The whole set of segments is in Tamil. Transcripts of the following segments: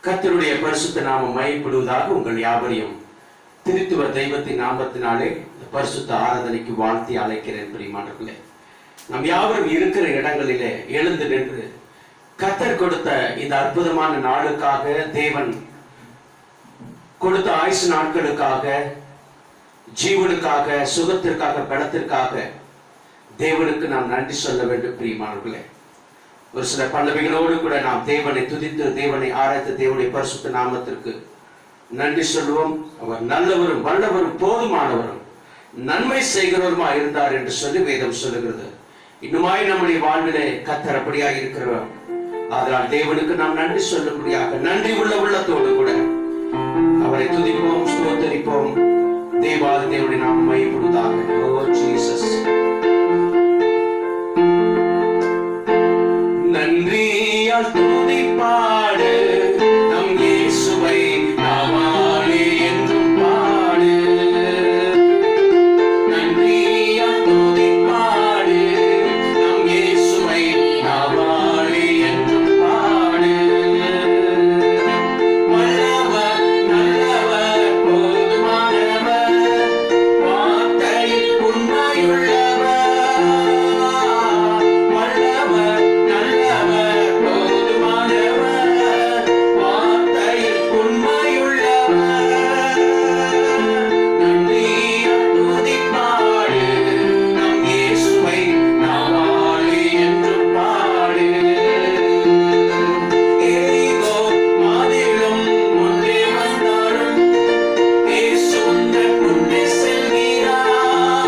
கர்த்தருடைய பரிசுத்த நாமம் மகிமைப்படுவதாக உங்கள் யாவரையும் திருத்துவ தெய்வத்தின் நாமத்தினாலே பரிசுத்த ஆராதனைக்கு வாழ்த்தி அழைக்கிறேன். பிரியமானவர்களே, நம் யாவரும் இருக்கிற இடங்களிலே எழுந்து நின்று கர்த்தர் கொடுத்த இந்த அற்புதமான நாளுக்காக, தேவன் கொடுத்த ஆயுசு நாட்களுக்காக, ஜீவனுக்காக, சுகத்திற்காக, பலத்திற்காக தேவனுக்கு நாம் நன்றி சொல்ல வேண்டும். பிரியமானவர்களே, ஒரு சில பல்லவிகளோடு கூட நாம் தேவனை துதித்து, தேவனை ஆராய்த்து, தேவனுடைய பரிசுத்த நாமத்திற்கு நன்றி சொல்லுவோம். அவர் நல்லவரும் வல்லவரும் போதுமானவரும் நன்மை செய்கிறவருமா இருந்தார் என்று சொல்லி வேதம் சொல்லுகிறது. இன்னுமாய் நம்முடைய வாழ்விலே கர்த்தர் அப்படியாக இருக்கிறவர். அதனால் தேவனுக்கு நாம் நன்றி சொல்லும்படியாக நன்றி உள்ள உள்ளத்தோடு கூட அவரை துதிப்போம், ஸ்தோத்தரிப்போம். தேவாதி தேவனுடைய நாமம் மகிமைப்படுவதாக. ஓ ஜீசஸ், நன்றியால் துதிப்பாடு நம் இயேசுவை நாமாலே என்றும் பாடு. நன்றியால் துதிப்பாடு நம் இயேசுவை நாமாலே என்றும் பாடு. வல்லவர் நல்லவர் போதுமானவர், வார்த்தையில் உண்மையுள்ளவர். வல்லவர் நல்லவர் போதுமானவர், வார்த்தையில் உண்மையுள்ளவர். நன்றியால் துதிப்பாடு நம் இயேசுவை நாமாலே என்றும் பாடு. எரிகோ மாதிலும் முன்னே வந்தாலும் இயேசு உந்தன் முன்னே செல்கிறார்.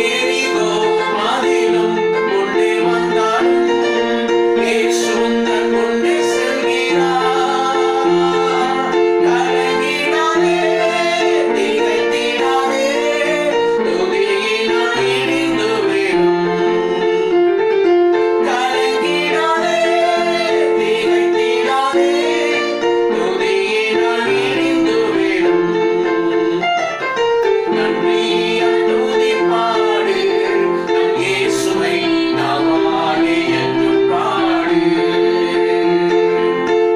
எரிகோ மாதிலும் முன்னே வந்தாலும் இயேசு உந்தன் முன்னே செல்கிறார். கலங்கிடாதே, திகைத்திடாதே, துதியினால் இடிந்து விழும். கலங்கிடாதே, திகைத்திடாதே, துதியினால் இடிந்து விழும். நன்றியால் துதிப்பாடு நம் இயேசுவை நாமாலே என்றும் பாடு.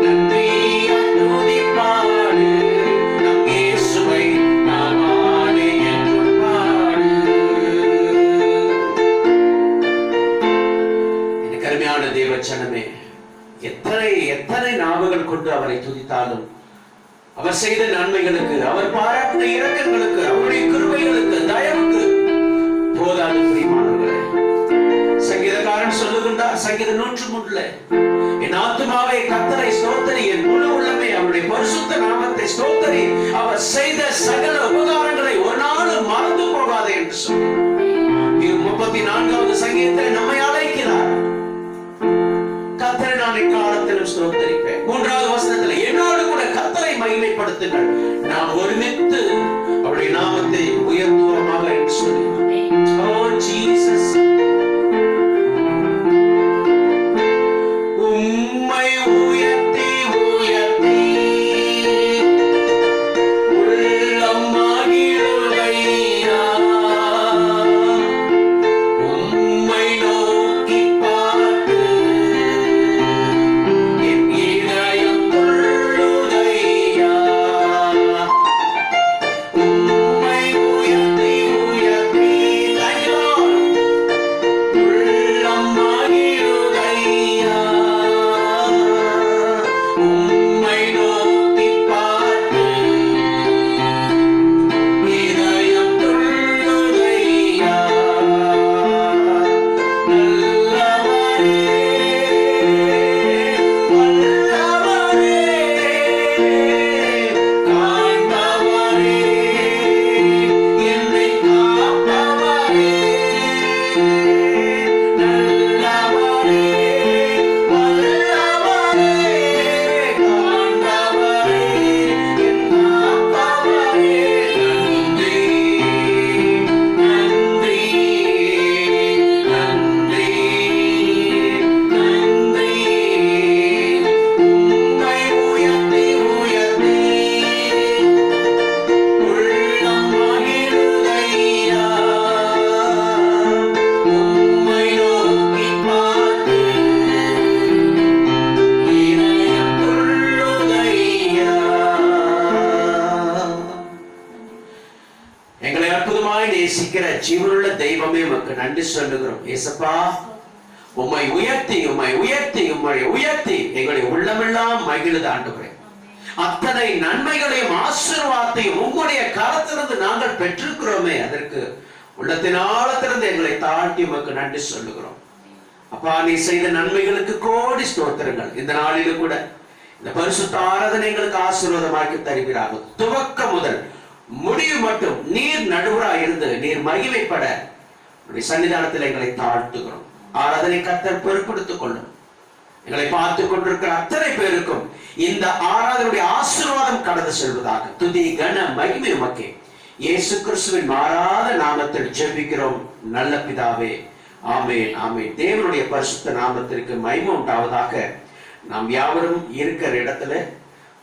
நன்றியால் துதிப்பாடு நம் இயேசுவை நாமாலே என்றும் பாடு. எனக்கு அருமையான தேவச்சனமே, எத்தனை எத்தனை நாவுகள் கொண்டு அவரை துதித்தாலும் அவர் செய்த நன்மைகளுக்கு, அவர் பாராட்டின இரக்கங்களுக்கு, அவருடைய கிருபைகளுக்கு, தயவுக்கு போதாது. பிரியமானவர்களே, சங்கீதக்காரன் சொல்லுகின்றார், சங்கீதம் 103, என் ஆத்துமாவே கர்த்தரை ஸ்தோத்தரி, என் முழு உள்ளமே அவருடைய பரிசுத்த நாமத்தை ஸ்தோத்தரி, அவர் செய்த சகல உபகாரங்களை ஒரு நாளும் மறந்து போகாதே என்று சொல்லி 34வது சங்கீதத்தில் நம்மை அழைக்கிறார். கர்த்தரை நான் எக்காலத்திலும் ஸ்தோத்தரிப்பேன். 3வது வசனத்தில் என்னோடு கூட கர்த்தரை மகிமைப்படுத்துங்கள், நாம் ஒருமித்து அவருடைய நாமத்தை உயர்த்துவோமாக என்று சொல்லி. ஓ ஜீசஸ், உம்மை உயர்த்தி உயர்த்தி உள்ளம் மகிழுகையா. உம்மை நோக்கி பார்த்து என் இதயம் துள்ளுதையா. ஜீவனுள்ள தெய்வமே உமக்கு நன்றி சொல்லுகிறோம் ஏசப்பா. உம்மை உயர்த்தி உம்மை உயர்த்தி உம்மை உயர்த்தி எங்களை உள்ளமெல்லாம் மகிழுது ஆண்டவரே. அத்தனை நன்மைகளையும் ஆசீர்வாதத்தையும் உங்களுடைய கரத்திலிருந்து நாங்கள் பெற்றிருக்கிறோமே, அதற்கு உள்ளத்தின் ஆழத்திலிருந்து எங்களை தாழ்த்தி உமக்கு நன்றி சொல்லுகிறோம் அப்பா. நீ செய்த நன்மைகளுக்கு கோடி ஸ்தோத்திரங்கள். இந்த நாளிலும் கூட இந்த பரிசுத்த ஆராதனை எங்களுக்கு ஆசீர்வாதமாக்கி தருகிறாங்க. துவக்கம் முதல் முடிவு மட்டும் நீர் நடுவராய் இருந்து நீர் மகிமைப்பட சன்னிதானத்தில் எங்களை தாழ்த்துகிறோம். ஆராதனை கர்த்தர் பொறுப்படுத்திக் கொள்ளும். எங்களை பார்த்துக் கொண்டிருக்கிற அத்தனை பேருக்கும் இந்த ஆராதனுடைய ஆசீர்வாதம் கடந்து செல்வதாக. துதி கன மகிமை உமக்கே இயேசு கிறிஸ்துவின் மாறாத நாமத்தில் ஜெபிக்கிறோம் நல்ல பிதாவே, ஆமென் ஆமென். தேவனுடைய பரிசுத்த நாமத்திற்கு மகிமை உண்டாவதாக. நாம் யாவரும் இருக்கிற இடத்துல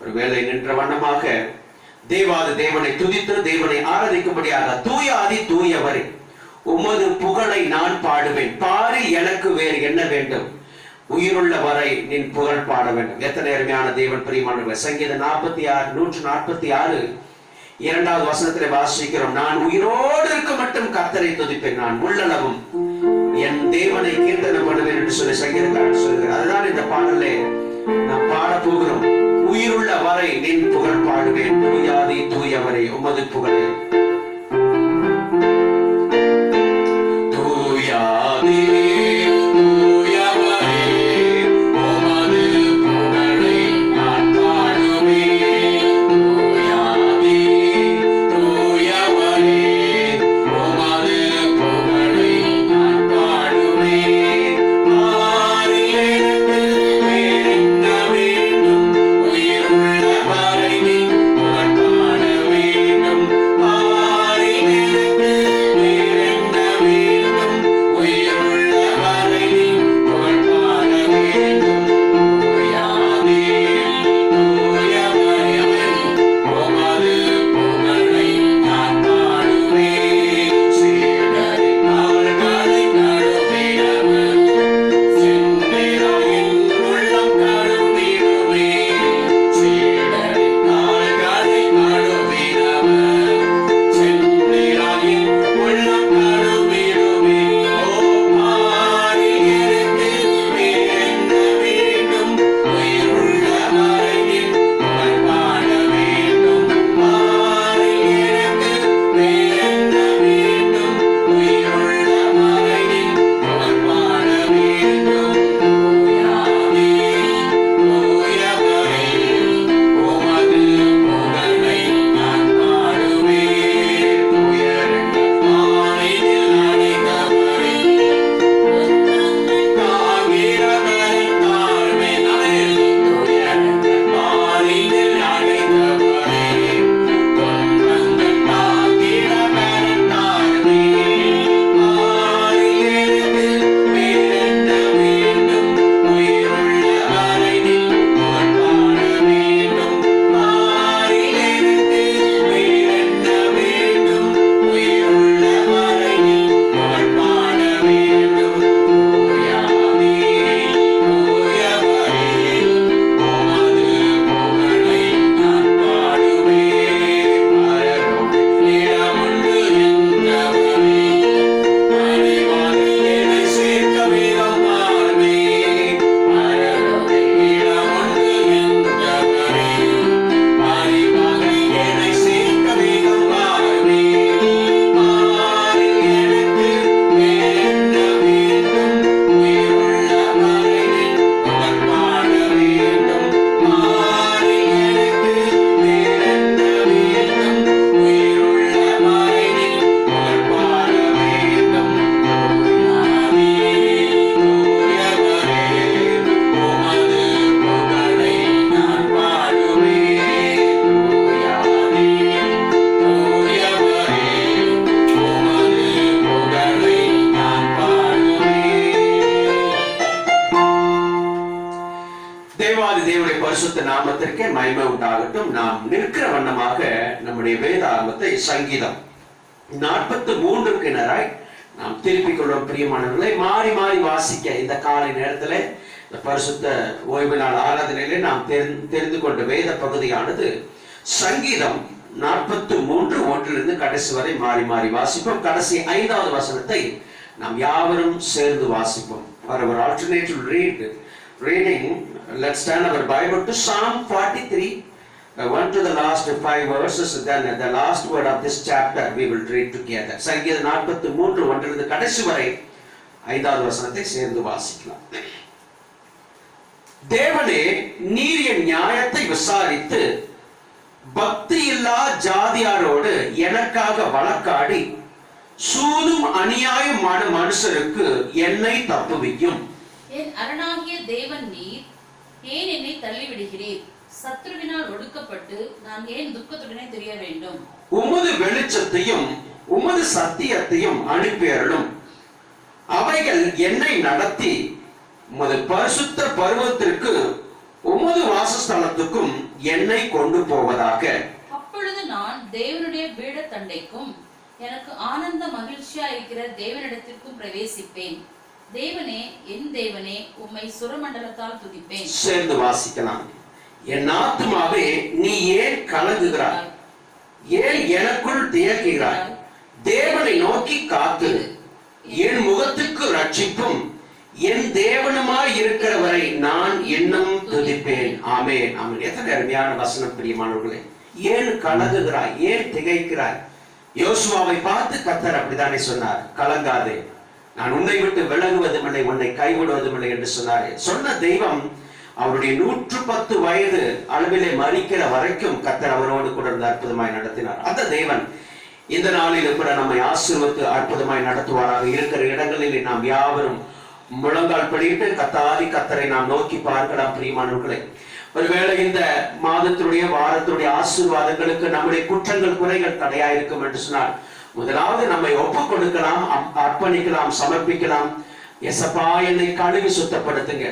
ஒரு வேளை நின்ற வண்ணமாக தேவாதி தேவனை துதித்து தேவனை ஆராதிக்கும்படியாக தூய ஆதி தூயவரே உமது புகழை நான் பாடுவேன். பாரி எனக்கு வேறு என்ன வேண்டும், உயிருள்ள வரை நின் புகழ் பாட வேண்டும். எத்தனை அருமையான தேவன் பிரியமானவர்களே. சங்கீதம் 146 2வது வசனத்திலே வாசிக்கிறோம், நான் உயிரோடு இருக்க மட்டும் கர்த்தரை துதிப்பேன், நான் உள்ளளவும் என் தேவனை கீர்த்தனம் பண்ணுவேன் என்று சொல்லி சங்கீதக்காரன் சொல்கிறார். அதுதான் இந்த பாடலே நாம் பாட போகிறோம். உயிருள்ள வரை நின் புகழ் பாடுவேன், தூயாதி தூயவரே உமது புகழை. பரிசுத்த நாமத்திற்கே மகிமை உண்டாகட்டும். நாம் நிற்கிற வண்ணமாக நம்முடைய வேதாகமத்தை சங்கீதம் 43க்கு நேராய் நாம் திருப்பிக் கொள்வோம். பிரியமானவர்களை, மாறி மாறி வாசிக்க இந்த காலை நேரத்தில் இந்த பரிசுத்த ஓய்வு நாள் ஆராதனையிலே நாம் தெரிந்து கொண்ட வேத பகுதியானது சங்கீதம் 43 ஒன்றிலிருந்து கடைசி வரை மாறி மாறி வாசிப்போம். கடைசி 5வது வசனத்தை நாம் யாவரும் சேர்ந்து வாசிப்போம். For our alternative reading, let's turn our Bible to Psalm 43, 1 to the last 5 verses, then the last word of this chapter we will read together. சங்கீதம் 43 ஒன்றிலிருந்து கடைசி வரை 5வது வசனத்தை சேர்ந்து வாசிக்கலாம். தேவனே, நீர் என் நியாயத்தை விசாரித்து பக்தி இல்லா ஜாதியாரோடு எனக்காக வழக்காடி சூதும் அநியாயமான மனுஷருக்கு என்னை தப்புவியும். என் அரணாகிய தேவன் நீர், ஏன் என்னை தள்ளிவிடுகிறீர்? சத்ருவினால் ஒடுக்கப்பட்டு நான் ஏன் துக்கத்துடனே தெரிய வேண்டும்? உமது வெளிச்சத்தையும் உமது சத்தியத்தையும் அனுப்பியருளும். அவைகள் என்னை நடத்தி உமது பரிசுத்த பர்வத்திற்கு உமது வாசஸ்தலத்துக்கும் என்னை கொண்டு போவதாக. அப்பொழுது நான் தேவனுடைய பீடத்தண்டைக்கும் எனக்கு ஆனந்த மகிழ்ச்சியா இருக்கிற தேவனிடத்திற்கும் பிரவேசிப்பேன். தேவனே, என் தேவனே, உம்மை சுரமண்டலத்தால் துதிப்பேன். சேர்ந்து வாசிக்கலாம். என் ஆத்துமாவே, நீ ஏன் கலங்குகிறாய்? ஏன் எனக்குள் தியக்குகிறாய்? தேவனை நோக்கி காத்து என் முகத்துக்கு ரட்சிப்பும் என் தேவனுமாய் இருக்கிறவரை நான் இன்னும் துதிப்பேன். ஆமென், ஆமென். எத்தனை அருமையான வசனம் பிரியமானவர்களே. ஏன் கலங்குகிறாய்? ஏன் திகைக்கிறாய்? யோசுவாவை பார்த்து கர்த்தர் அப்படித்தானே சொன்னார், கலங்காதே, நான் உன்னை விட்டு விலகுவதும் இல்லை, உன்னை கைவிடுவதும் இல்லை என்று சொன்னார். சொன்ன தெய்வம் அவருடைய 110 வயது அளவிலே மரிக்கிற வரைக்கும் கர்த்தர் அவரோடு கூட இருந்து அற்புதமாய் நடத்தினார். அந்த தேவன் இந்த நாளில் கூட நம்மை ஆசீர்வதித்து அற்புதமாய் நடத்துவாராக. இருக்கிற இடங்களில் நாம் யாவரும் முழங்கால் படிட்டு கர்த்தரை நாம் நோக்கி பார்க்கலாம். பிரியமானவர்களே, ஒருவேளை இந்த மாதத்துடைய வாரத்துடைய ஆசீர்வாதங்களுக்கு நம்முடைய குற்றங்கள் குறைகள் தடையா இருக்கும் என்று சொன்னால், முதலாவது நம்மை ஒப்புக் கொடுக்கலாம், அர்ப்பணிக்கலாம், சமர்ப்பிக்கலாம். எசப்பா, என்னை கழுவி சுத்தப்படுத்துங்க,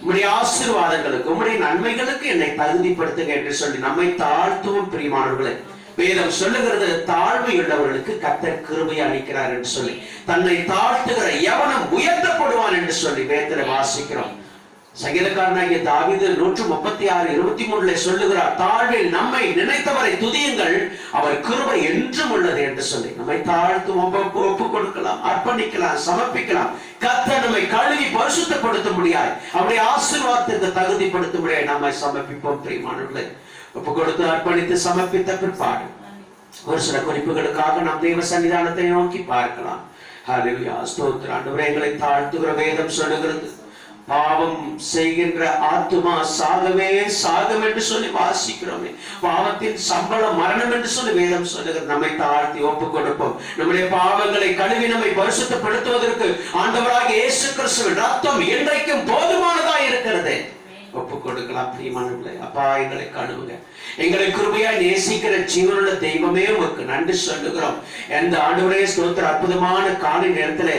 உம்முடைய ஆசீர்வாதங்களுக்கு உம்முடைய நன்மைகளுக்கு என்னை தகுதிப்படுத்துங்க என்று சொல்லி நம்மை தாழ்த்துவோம். பிரியமானவர்களே, வேதம் சொல்லுகிறது, தாழ்மை உள்ளவர்களுக்கு கர்த்தர் கிருபை அளிக்கிறார் என்று சொல்லி, தன்னை தாழ்த்துகிற எவனும் உயர்த்தப்படுவான் என்று சொல்லி வேதத்திலே வாசிக்கிறோம். சங்கீதக்காரனாகிய தாவீது 136:23 சொல்லுகிறார், தாழ்வில் நம்மை நினைத்தவரை துதியுங்கள், அவர் கிருபை என்றும் உள்ளது என்று சொல்லி நம்மை தாழ்த்து ஒப்பு கொடுக்கலாம், அர்ப்பணிக்கலாம், சமர்ப்பிக்கலாம். கர்த்தர் நம்மை கழுவி பரிசுத்தப்படுத்த முடியாது, அவருடைய ஆசீர்வாதத்திற்கு தகுதிப்படுத்த முடியாது. நம்மை சமர்ப்பிப்போம். பிரியமானவர்களே, ஒப்பு கொடுத்து அர்ப்பணித்து சமர்ப்பித்த பிற்பாடு ஒரு சில குறிப்புகளுக்காக நாம் தெய்வ சன்னிதானத்தை நோக்கி பார்க்கலாம். ஹல்லேலூயா, ஸ்தோத்திரம். ஆண்டவரே, எங்களை தாழ்த்துகிற வேதம் சொல்லுகிறது, பாவம் செய்கின்ற ஆத்துமா சாகவே சாகும் என்று சொல்லி வாசிக்கிறோமே. பாவத்தின் சம்பளம் மரணம் என்று சொல்லி வேதம் சொல்லுகிறது. நம்மை தாழ்த்தி ஒப்பு கொடுப்போம். நம்முடைய பாவங்களை கழுவி நம்மை பரிசுத்தப்படுத்துவதற்கு ஆண்டவராகிய இயேசு கிறிஸ்துவின் ரத்தம் என்றைக்கும் போதுமானதா இருக்கிறது. ஒப்பு கொடுக்கலாம். பிரியமானவர்களே, அப்பா, எங்களை கழுவுங்க. எங்களை கிருபையாய் நேசிக்கிற ஜீவனுள்ள தெய்வமே, உமக்கு நன்றி சொல்லுகிறோம். எந்த ஆண்டவரே, ஸ்தோத்திர, அற்புதமான காலை நேரத்திலே,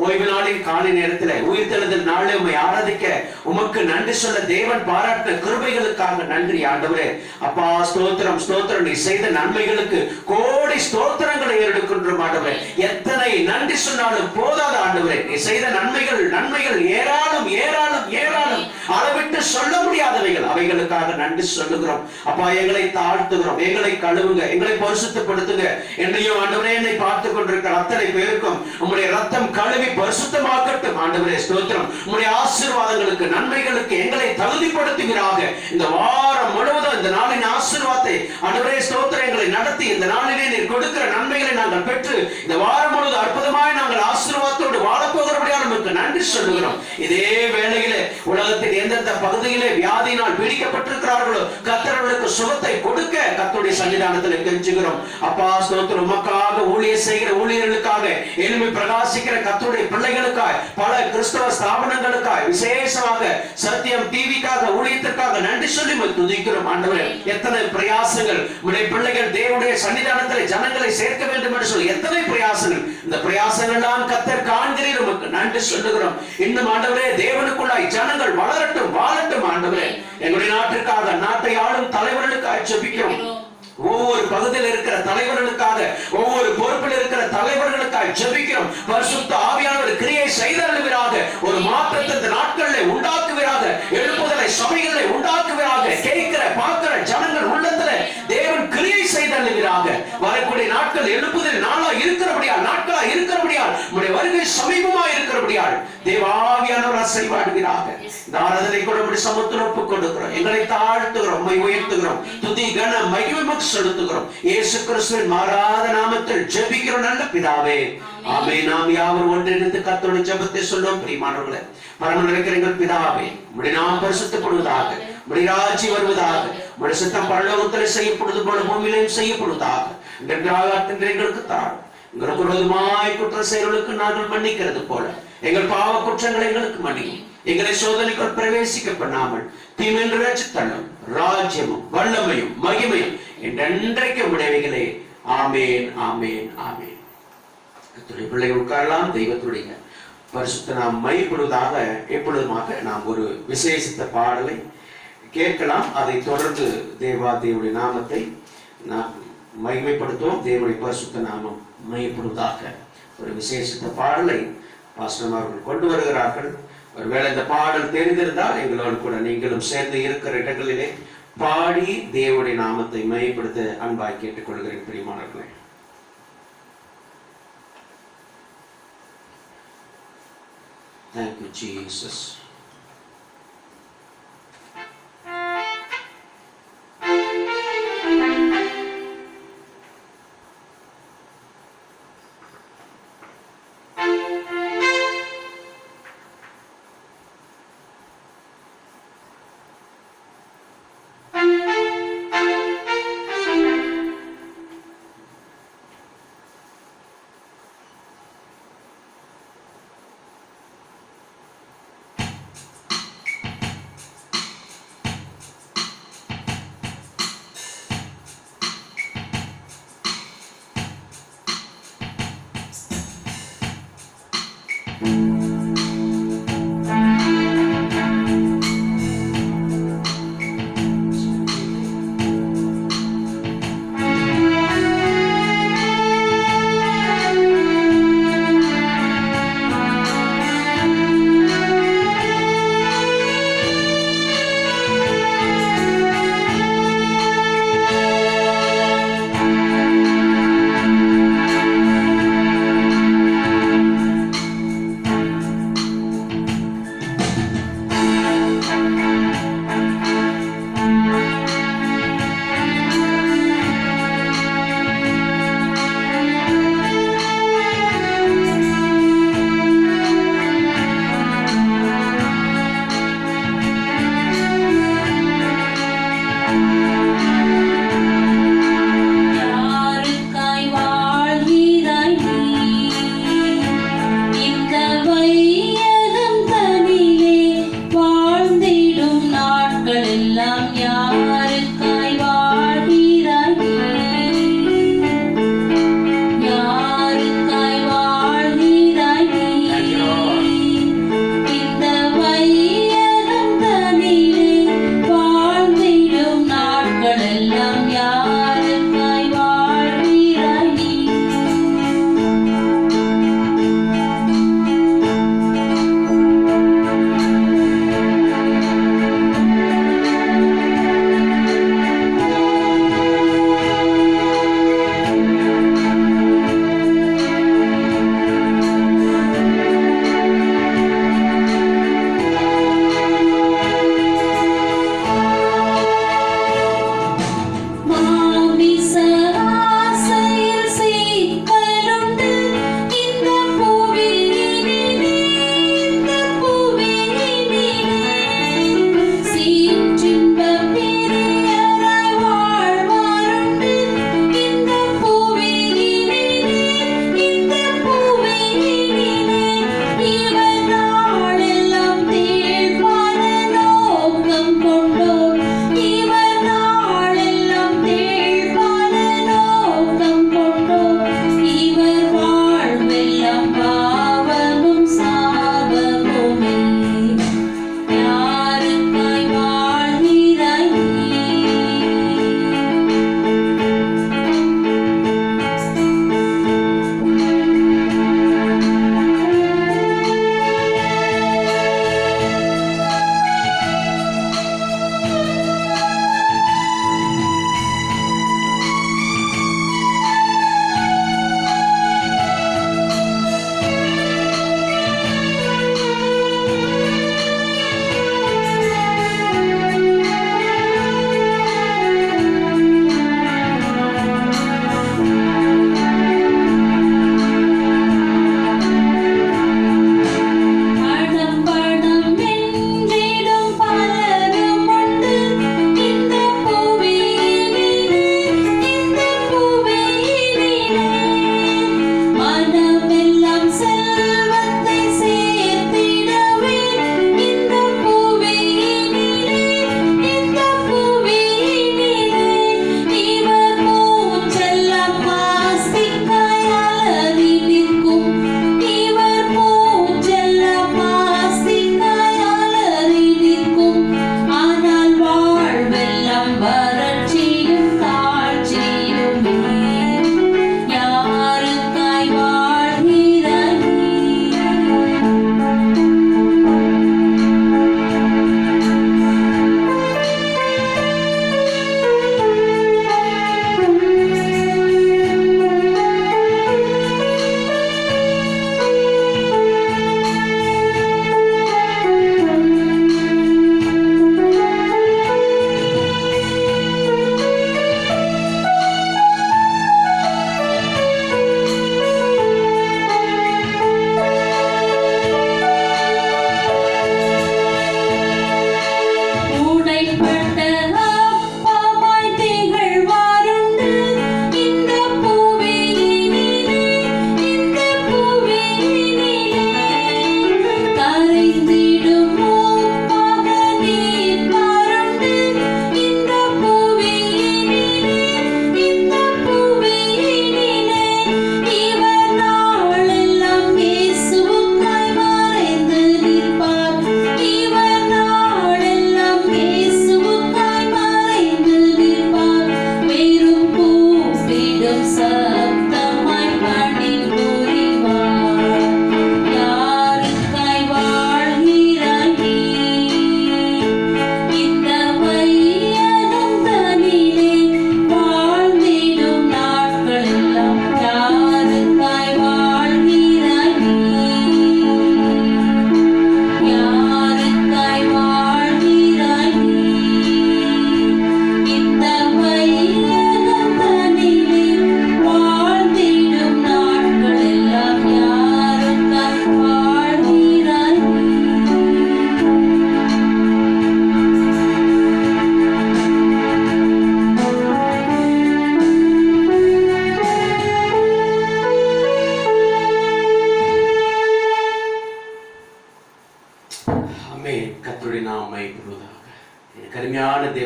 ஓய்வு நாளின் காலை நேரத்திலே, உயிர்த்தெழுதல் நாளில் உம்மை ஆராதிக்க உமக்கு நன்றி சொல்ல தேவன் பாராட்டின கிருபைகளுக்காக நன்றி ஆண்டவரே. அப்பா, ஸ்தோத்திரம், ஸ்தோத்திரம். நீ செய்த நன்மைகளுக்கு கோடி ஸ்தோத்திரங்களை எடுக்கின்றோம் ஆண்டவரே. எத்தனை நன்றி சொன்னாலும் போதாத ஆண்டவரே. நீ செய்த நன்மைகள் ஏராளம் ஏராளம் ஏராளம், அளவிட்டு சொல்ல முடியாதவைகள். அவைகளுக்காக நன்றி சொல்லுகிறோம். அப்பா, எங்களை தாழ்த்துகிறோம். எங்களை கழுவுங்க, எங்களை பரிசுத்தப்படுத்துங்க. என்னையும் ஆண்டவரே, என்னை பார்த்துக் கொண்டிருக்கிற அத்தனை பேருக்கும் உம்முடைய ரத்தம் கழுவி பரிசுத்தமாக்கட்டும் ஆண்டவரே. ஸ்தோத்திரம். உம்முடைய ஆசீர்வாதங்களுக்கு நன்மைகளுக்கு எங்களை தகுதிப்படுத்துகிறாக. இந்த வாரம் முழுவதும் இந்த நாளின் ஆசீர்வாதத்தை ஆண்டவரே, ஸ்தோத்திரம், எங்களை நடத்தி இந்த நாளிலே நீர் கொடுக்கிற நன்மைகளை நாங்கள் பெற்று இந்த வாரம் முழுவதும் அற்புதமாய் நாங்கள் ஆசீர்வாதத்தோடு வாழப்போகிறபடியாக நமக்கு நன்றி சொல்லுகிறோம். இதே வேளையிலே உலகத்தின் எந்தெந்த பகுதியிலே வியாதியினால் பீடிக்கப்பட்டிருக்கிறார்களோ கர்த்தர்களுக்கு சுகத்தை கொடுக்க கர்த்தருடைய சன்னிதானத்தில் கெஞ்சுகிறோம். அப்பா, ஸ்தோத்திரம். உமக்காக ஊழியம் செய்கிற ஊழியர்களுக்காக, எளிமை பிரகாசிக்கிற கர்த்தருடைய பிள்ளைகளுக்காக, பல கிறிஸ்தவ ஸ்தாபனங்களுக்காக, விசேஷமாக சத்தியம் டிவிக்காக, ஊழியத்திற்காக நன்றி சொல்லி துதிக்கிறோம் ஆண்டவரே. எத்தனை பிரயாசங்கள் உடைய பிள்ளைகள் தேவனுடைய சன்னிதானத்தில் ஜனங்களை சேர்க்க வேண்டும் என்று சொல்லி எத்தனை பிரயாசங்கள். இந்த பிரயாசங்கள் எல்லாம் கர்த்தர் காண்கிறீர், உமக்கு நன்றி சொல்லுகிறோம். இன்னும் ஆண்டவரே, தேவனுக்குள்ளாய் ஜனங்கள் வளரட்டும், வாழட்டும் ஆண்டவரே. எங்களுடைய நாட்டிற்காக, நாட்டை ஆளும் தலைவர்களுக்காக ஜெபிக்கிறோம். ஒவ்வொரு பகுதியில் இருக்கிற தலைவர்களுக்காக, ஒவ்வொரு பொறுப்பில் இருக்கிற தலைவர்களுக்காக ஜெபிக்கிறோம். பரிசுத்த ஆவியானவர் கிரியை செய்தருளுவீராக. ஒரு மாற்றத்தை இந்த நாட்களில் உண்டாக்குவீராக. எழுப்புதலை சபைகளை உண்டாக்குவீராக. கேட்கிற பார்க்கிற ஜனங்கள் உள்ளத்துல தேவன் கிரியை செய்தருளுவீராக. வரக்கூடிய நாட்கள் எழுப்புதல் நாளா இருக்கிறபடியால், நாட்களா இருக்கிறபடியால், உம்முடைய வருகை சமீபமா இருக்கிறபடியால் தேவாவியானவர் அசைவாடுகிறாக. இந்த ஆராதனை கூட உம்முடைய சமூகத்தில் ஒப்புக் கொடுக்கிறோம். எங்களை தாழ்த்துகிறோம், உம்மை உயர்த்துகிறோம், துதி கன மகிமை செலுத்துகிறோம். இயேசு கிறிஸ்துவின் மாறாத நாமத்தில் ஜெபிக்கிறோம் நல்ல பிதாவே, ஆமென். நாம் யாவரும் ஒன்றிணைந்து கர்த்தருடைய ஜெபத்தை சொல்லுவோம். பிரியமானவர்களே, பரம இருக்கிற எங்கள் பிதாவே, உம்முடைய நாமம் பரிசுத்தப்படுவதாக, உம்முடைய ராஜ்யம் வருவதாக, உம்முடைய சித்தம் பரலோகத்தில் செய்யப்படுவது போல பூமியிலும் செய்யப்படுவதாக. எங்களுக்கு தாழ், எங்களுக்கு விரோதமாய் குற்றம் செய்வர்களுக்கு நாங்கள் மன்னிக்கிறது போல எங்கள் பாவ குற்றங்களை எங்களுக்கு மன்னியும். எங்களை சோதனைக்குள் பிரவேசிக்க பண்ணாமல் தீமையில் ரட்சித்தள்ளும். ராஜ்யமும் வல்லமையும் மகிமையும் என்றென்றைக்கு உடையவைகளே. ஆமேன், ஆமேன், ஆமேன். கர்த்தருடைய பிள்ளைகள் உட்காரலாம். தெய்வத்துடைய பரிசுத்த நாம் மையப்படுவதாக எப்பொழுதுமாக நாம் ஒரு விசேஷித்த பாடலை கேட்கலாம். அதை தொடர்ந்து தேவாதேவுடைய நாமத்தை நாம் மகிமைப்படுத்துவோம். தேவனுடைய பரிசுத்த நாமம் மையப்படுவதாக ஒரு விசேஷித்த பாடலை பாஸ்டர் அவர்கள் கொண்டு வருகிறார்கள். ஒருவேளை இந்த பாடல் தெரிந்திருந்தால் எங்களோடு கூட நீங்களும் சேர்ந்து இருக்கிற இடங்களிலே பாடி தேவனுடைய நாமத்தை மையப்படுத்த அன்பாய் கேட்டுக்கொள்கிறேன். பிரியமானவர்களே, thank you Jesus.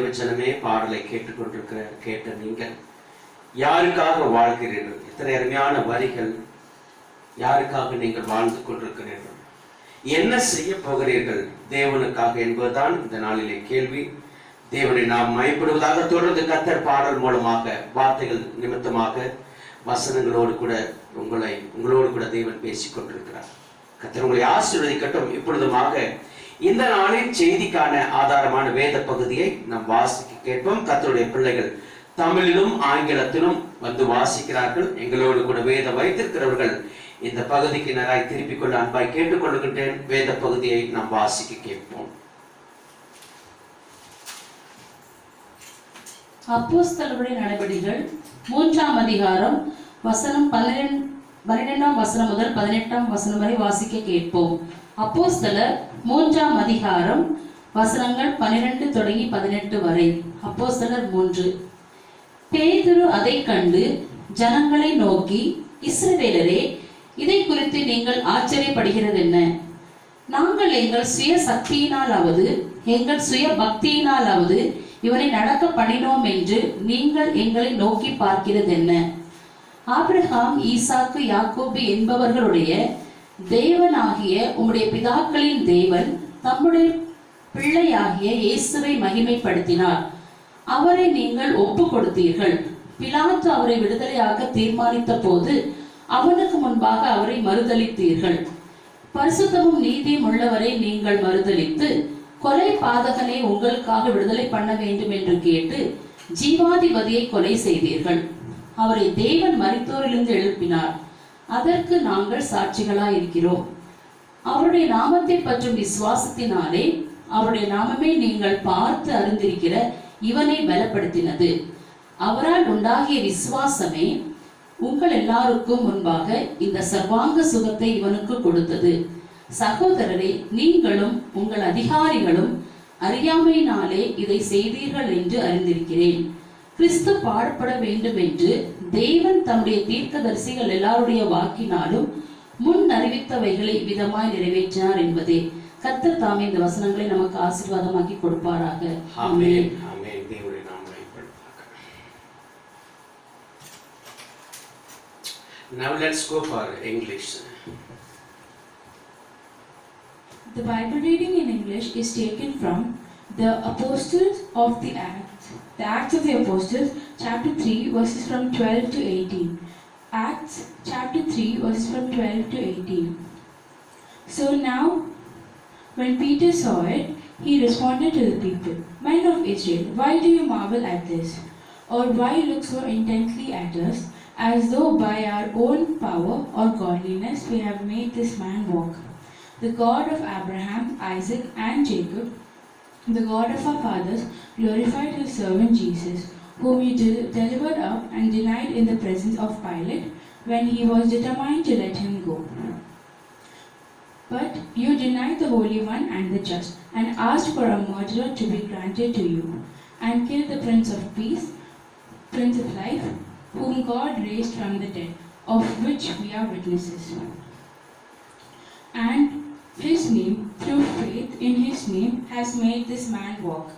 தேவஜனமே பாடலை கேட்ட நீங்கள் யாருக்காக வாழ்கிறீர்கள்? எத்தனை அருமையான வரிகள்! யாருக்காக நீங்கள் வாழ்ந்து கொண்டிருக்கிறீர்கள்? என்ன செய்ய போகிறீர்கள் தேவனுக்காக என்பதுதான் இந்த நாளிலே கேள்வி. தேவனை நாம் மயப்படுவதாக தொடர்ந்து கர்த்தர் பாடல் மூலமாக, வார்த்தைகள் நிமித்தமாக, வசனங்களோடு கூட உங்களோடு கூட தேவன் பேசிக் கொண்டிருக்கிறார். கர்த்தர் உங்களை ஆசீர்வதிக்கட்டும். இப்பொழுதுமாக இந்த நாளின் செய்திக்கான ஆதாரமான வேத பகுதியை நாம் வாசிக்க கேட்போம். கர்த்தருடைய பிள்ளைகள் தமிழிலும் ஆங்கிலத்திலும் வந்து வாசிக்கிறார்கள். எங்களோடு கூட வேத வைத்திருக்கிறவர்கள் இந்த பகுதிக்கு நேராய் திருப்பிக் கொள்ள அன்பாய் கேட்டுக்கொள்கின்றேன். வேத பகுதியை நாம் வாசிக்க கேட்போம். அப்போஸ்தலருடைய நடபடிகள் 3ஆம் அதிகாரம் வசனம் 12ஆம் வசனம் முதல் 18ஆம் வசனம் வரை வாசிக்க கேட்போம். அப்போஸ்தலர் 3ஆம் அதிகாரம் வசனங்கள் 12 தொடங்கி 18 வரை. அப்போஸ்தலர் 3. பேதுரு அதை கண்டு ஜனங்களை நோக்கி, இஸ்ரவேலரே, இதை குறித்து நீங்கள் ஆச்சரியப்படுகிறது என்ன? நாங்கள் எங்கள் சுய சக்தியினாலாவது எங்கள் சுய பக்தியினாலாவது இவனை நடக்க பண்ணினோம் என்று நீங்கள் எங்களை நோக்கி பார்க்கிறது என்ன? ஆபிரகாம், ஈசாக்கு, யாக்கோபு என்பவர்களுடைய தேவனாகிய உம்முடைய பிதாக்களின் தேவன் தம்முடைய பிள்ளையாகிய இயேசுவை மகிமைப்படுத்தினார். அவரை நீங்கள் ஒப்பு கொடுத்தீர்கள். பிலாத்து அவரை விடுதலையாக்க தீர்மானித்த போது அவனுக்கு முன்பாக அவரை மறுதலித்தீர்கள். பரிசுத்தமும் நீதியும் உள்ளவரை நீங்கள் மறுதலித்து, கொலை பாதகனை உங்களுக்காக விடுதலை பண்ண வேண்டும் என்று கேட்டு ஜீவாதிபதியை கொலை செய்தீர்கள். அவரை தேவன் மரித்தோரிலிருந்து எழுப்பினார். அதற்கு நாங்கள் சாட்சிகளாய் இருக்கிறோம். அவருடைய நாமத்தை பற்றும் விசுவாசத்தினாலே அவருடைய நாமமே நீங்கள் பார்த்து அறிந்திருக்கிற இவனை பலப்படுத்தினது. அவரால் உண்டாகிய விசுவாசமே உங்கள் எல்லாருக்கும் முன்பாக இந்த சர்வாங்க சுகத்தை இவனுக்கு கொடுத்தது. சகோதரரே, நீங்களும் உங்கள் அதிகாரிகளும் அறியாமையினாலே இதை செய்தீர்கள் என்று அறிந்திருக்கிறேன். கிறிஸ்து பாடுபட வேண்டும் என்று தேவன் தம்முடைய தீர்க்கதரிசிகள் எல்லாருடைய வாக்கினாலும் முன் அறிவித்தவைகளை விதமாய் நிறைவேற்றினார் என்பதே. கர்த்தர் தாமே இந்த வசனங்களை நமக்கு ஆசீர்வாதமாக்கி கொடுப்பாராக. ஆமென். ஆமென். Now let's go for English. The Bible reading in English is taken from the Apostles of the Acts of the Apostles, chapter 3, verses from 12 to 18. Acts chapter 3, verses from 12 to 18. So now, when Peter saw it, he responded to the people, "Men of Israel, why do you marvel at this? Or why look so intently at us, as though by our own power or godliness we have made this man walk? The God of Abraham, Isaac, and Jacob, the God of our fathers, glorified his servant Jesus, whom you delivered up and denied in the presence of Pilate, when he was determined to let him go. But you denied the Holy One and the Just, and asked for a murderer to be granted to you, and killed the Prince of Peace, Prince of Life, whom God raised from the dead, of which we are witnesses. And his name, through faith in his name, has made this man walk,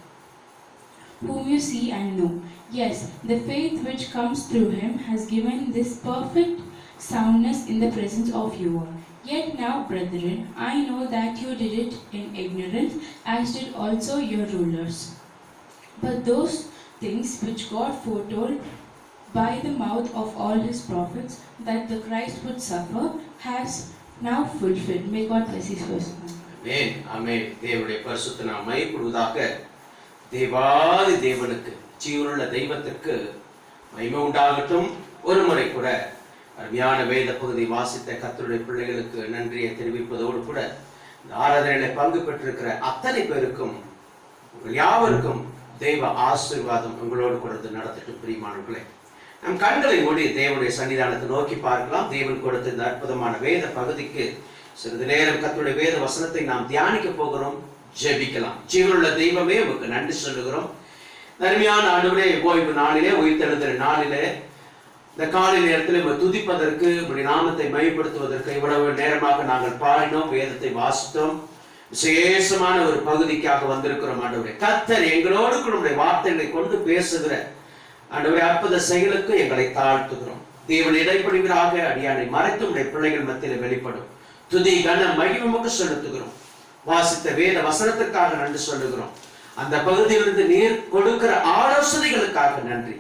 whom you see and know. Yes, the faith which comes through him has given this perfect soundness in the presence of you all. Yet now, brethren, I know that you did it in ignorance, as did also your rulers. But those things which God foretold by the mouth of all his prophets, that the Christ would suffer, has now fulfilled. May God bless his first. Amen. Amen. தேவனுடைய பரிசுத்த நாமம் மகிமைப்படுவதாக. தேவாதி தேவனுக்கு, ஜீவனுள்ள தெய்வத்திற்கு மகிமை உண்டாகட்டும். ஒரு முறை கூட அருமையான வேத பகுதி வாசித்த கர்த்தருடைய பிள்ளைகளுக்கு நன்றியை தெரிவிப்பதோடு கூட இந்த ஆராதனையில பங்கு பெற்றிருக்கிற அத்தனை பேருக்கும், உங்கள் யாவருக்கும் தெய்வ ஆசீர்வாதம் உங்களோடு கூட நடத்திட்டு பிரியமானவர்களே, நம் கண்களை மூடி தேவனுடைய சன்னிதானத்தை நோக்கி பார்க்கலாம். தேவன் கொடுத்த இந்த அற்புதமான வேத பகுதிக்கு சிறிது நேரம் கர்த்தருடைய வேத வசனத்தை நாம் தியானிக்க போகிறோம். ஜெபிக்கலாம். ஜீவனுள்ள தெய்வமே, உங்களுக்கு நன்றி சொல்லுகிறோம். அருமையான ஆண்டவரே, ஓய்வு நாளிலே, உயிர்த்தெழுந்த நாளிலே, இந்த காலை நேரத்தில் துதிப்பதற்கு, இப்படி நாமத்தை மையப்படுத்துவதற்கு இவ்வளவு நேரமாக நாங்கள் பாடினோம், வேதத்தை வாசித்தோம். விசேஷமான ஒரு பகுதிக்காக வந்திருக்கிறோம் ஆண்டவரே. கர்த்தர் எங்களோடு நம்முடைய வார்த்தைகளை கொண்டு பேசுகிற ஆண்டவரே அற்புத செயலுக்கு எங்களை தாழ்த்துகிறோம். தேவன் இடைப்படுவீராக. அடியானை மறைத்து உடைய பிள்ளைகள் மத்தியில் வெளிப்படும். துதி கன மகிமைக்கு செலுத்துகிறோம். வாசித்த வேத வசனத்திற்காக நன்றி சொல்லுகிறோம். அந்த பகுதியிலிருந்து நீர் கொடுக்கிற ஆலோசனைகளுக்காக நன்றி.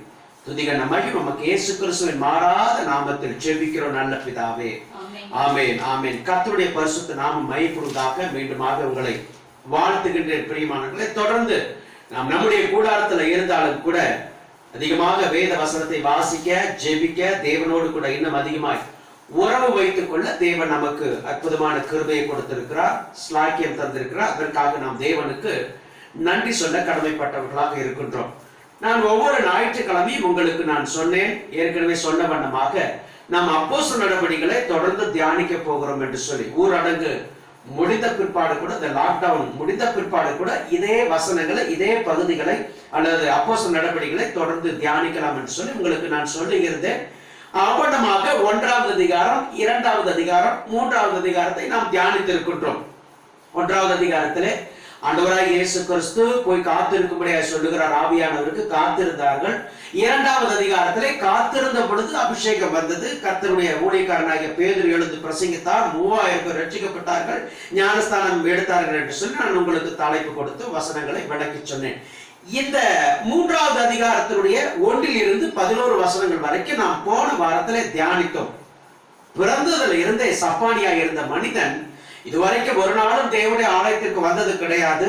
துதி கன மகிமை நமக்கு இயேசு கிறிஸ்துவின் மாறாத நாமத்தில் ஜெபிக்கிறோம் நல்ல பிதாவே. ஆமென் ஆமென். கர்த்தருடைய பரிசுத்த நாமம் மகிமைப்படுவதாக. மீண்டுமாக உங்களை வாழ்த்துகின்றேன் பிரியமானவர்களே. தொடர்ந்து நாம் நம்முடைய கூடாரத்தில் இருந்தாலும் கூட அதிகமாக வேத வசனத்தை வாசிக்க, ஜெபிக்க, தேவனோடு கூட இன்னும் அதிகமாய் உறவு வைத்துக் கொள்ள தேவன் நமக்கு அற்புதமான கிருபையை கொடுத்திருக்கிறார், ஸ்லாக்கியம் தந்திருக்கிறார். அதற்காக நாம் தேவனுக்கு நன்றி சொல்ல கடமைப்பட்டவர்களாக இருக்கின்றோம். நான் ஒவ்வொரு ஞாயிற்றுக்கிழமையும் உங்களுக்கு நான் சொன்னேன், ஏற்கனவே சொன்ன வண்ணமாக நாம் அப்போஸ்தலர் நடபடிகளை தொடர்ந்து தியானிக்க போகிறோம் என்று சொல்லி. ஊரடங்கு முடிந்த பிற்பாடு கூட, இந்த லாக்டவுன் முடிந்த பிற்பாடு கூட இதே வசனங்களை, இதே பகுதிகளை அல்லது அப்போஸ்தலர் நடபடிகளை தொடர்ந்து தியானிக்கலாம் என்று சொல்லி உங்களுக்கு நான் சொல்லியிருந்தேன். அவனமாக 1வது அதிகாரம், 2வது அதிகாரம், 3வது அதிகாரத்தை நாம் தியானித்திருக்கின்றோம். 1வது அதிகாரத்திலே ஆண்டவராகிய இயேசு கிறிஸ்து போய் காத்திருக்கும்படியாக சொல்லுகிறார். ஆவியானவருக்கு காத்திருந்தார்கள். 2வது அதிகாரத்திலே காத்திருந்த பொழுது அபிஷேகம் வந்தது. கர்த்தருடைய ஊழியக்காரனாகிய பேதுரு எழுந்து பிரசங்கித்தார். 3000 பேர் ரட்சிக்கப்பட்டார்கள், ஞானஸ்தானம் எடுத்தார்கள் என்று சொல்லி நான் உங்களுக்கு தலைப்பு கொடுத்து வசனங்களை விளக்கி சொன்னேன். இந்த 3வது அதிகாரத்தினுடைய 1 to 11 வசனங்கள் வரைக்கும் நாம் போன வாரத்திலே தியானித்தோம். பிறந்ததில் இருந்தே சப்பானியா இருந்த மனிதன் இதுவரைக்கும் ஒரு நாளும் தேவனுடைய ஆலயத்திற்கு வந்தது கிடையாது.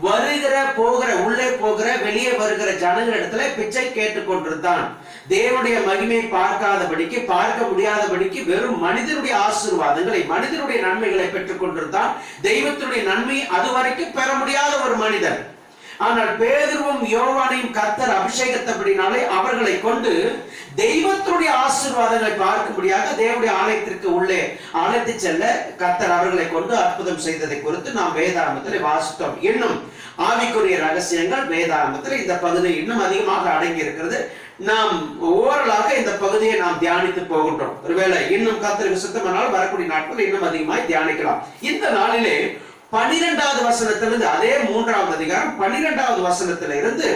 வருகிற போகிற, உள்ளே போகிற வெளியே வருகிற ஜனங்களிடத்துல பிச்சை கேட்டுக் கொண்டிருந்தான். தேவனுடைய மகிமையை பார்க்காதபடிக்கு, பார்க்க முடியாதபடிக்கு வெறும் மனிதனுடைய ஆசீர்வாதங்களை, மனிதனுடைய நன்மைகளை பெற்றுக் கொண்டிருந்தான். தெய்வத்தினுடைய நன்மை அதுவரைக்கும் பெற முடியாத ஒரு மனிதன். ஆனால் பேதுருவும் யோவானையும் கர்த்தர் அபிஷேகத்தபடினாலே அவர்களை கொண்டு தெய்வத்துடைய ஆசீர்வாதங்களை பார்க்கும்படியாக தேவனுடைய ஆலயத்திற்கு உள்ளே அழைத்து செல்ல கர்த்தர் அவர்களை கொண்டு அற்புதம் செய்ததை குறித்து நாம் வேதாகமத்தில் வாசித்தோம். இன்னும் ஆவிக்குரிய ரகசியங்கள் வேதாகமத்தில் இந்த பகுதி இன்னும் அதிகமாக அடங்கி இருக்கிறது. நாம் ஓரலாக இந்த பகுதியை நாம் தியானித்து போகின்றோம். ஒருவேளை இன்னும் கர்த்தருக்கு சுத்தமானால் வரக்கூடிய நாட்கள் இன்னும் அதிகமாய் தியானிக்கலாம். இந்த நாளிலே 12வது வசனத்திலிருந்து, அதே 3வது அதிகாரம் 12வது வசனத்திலிருந்து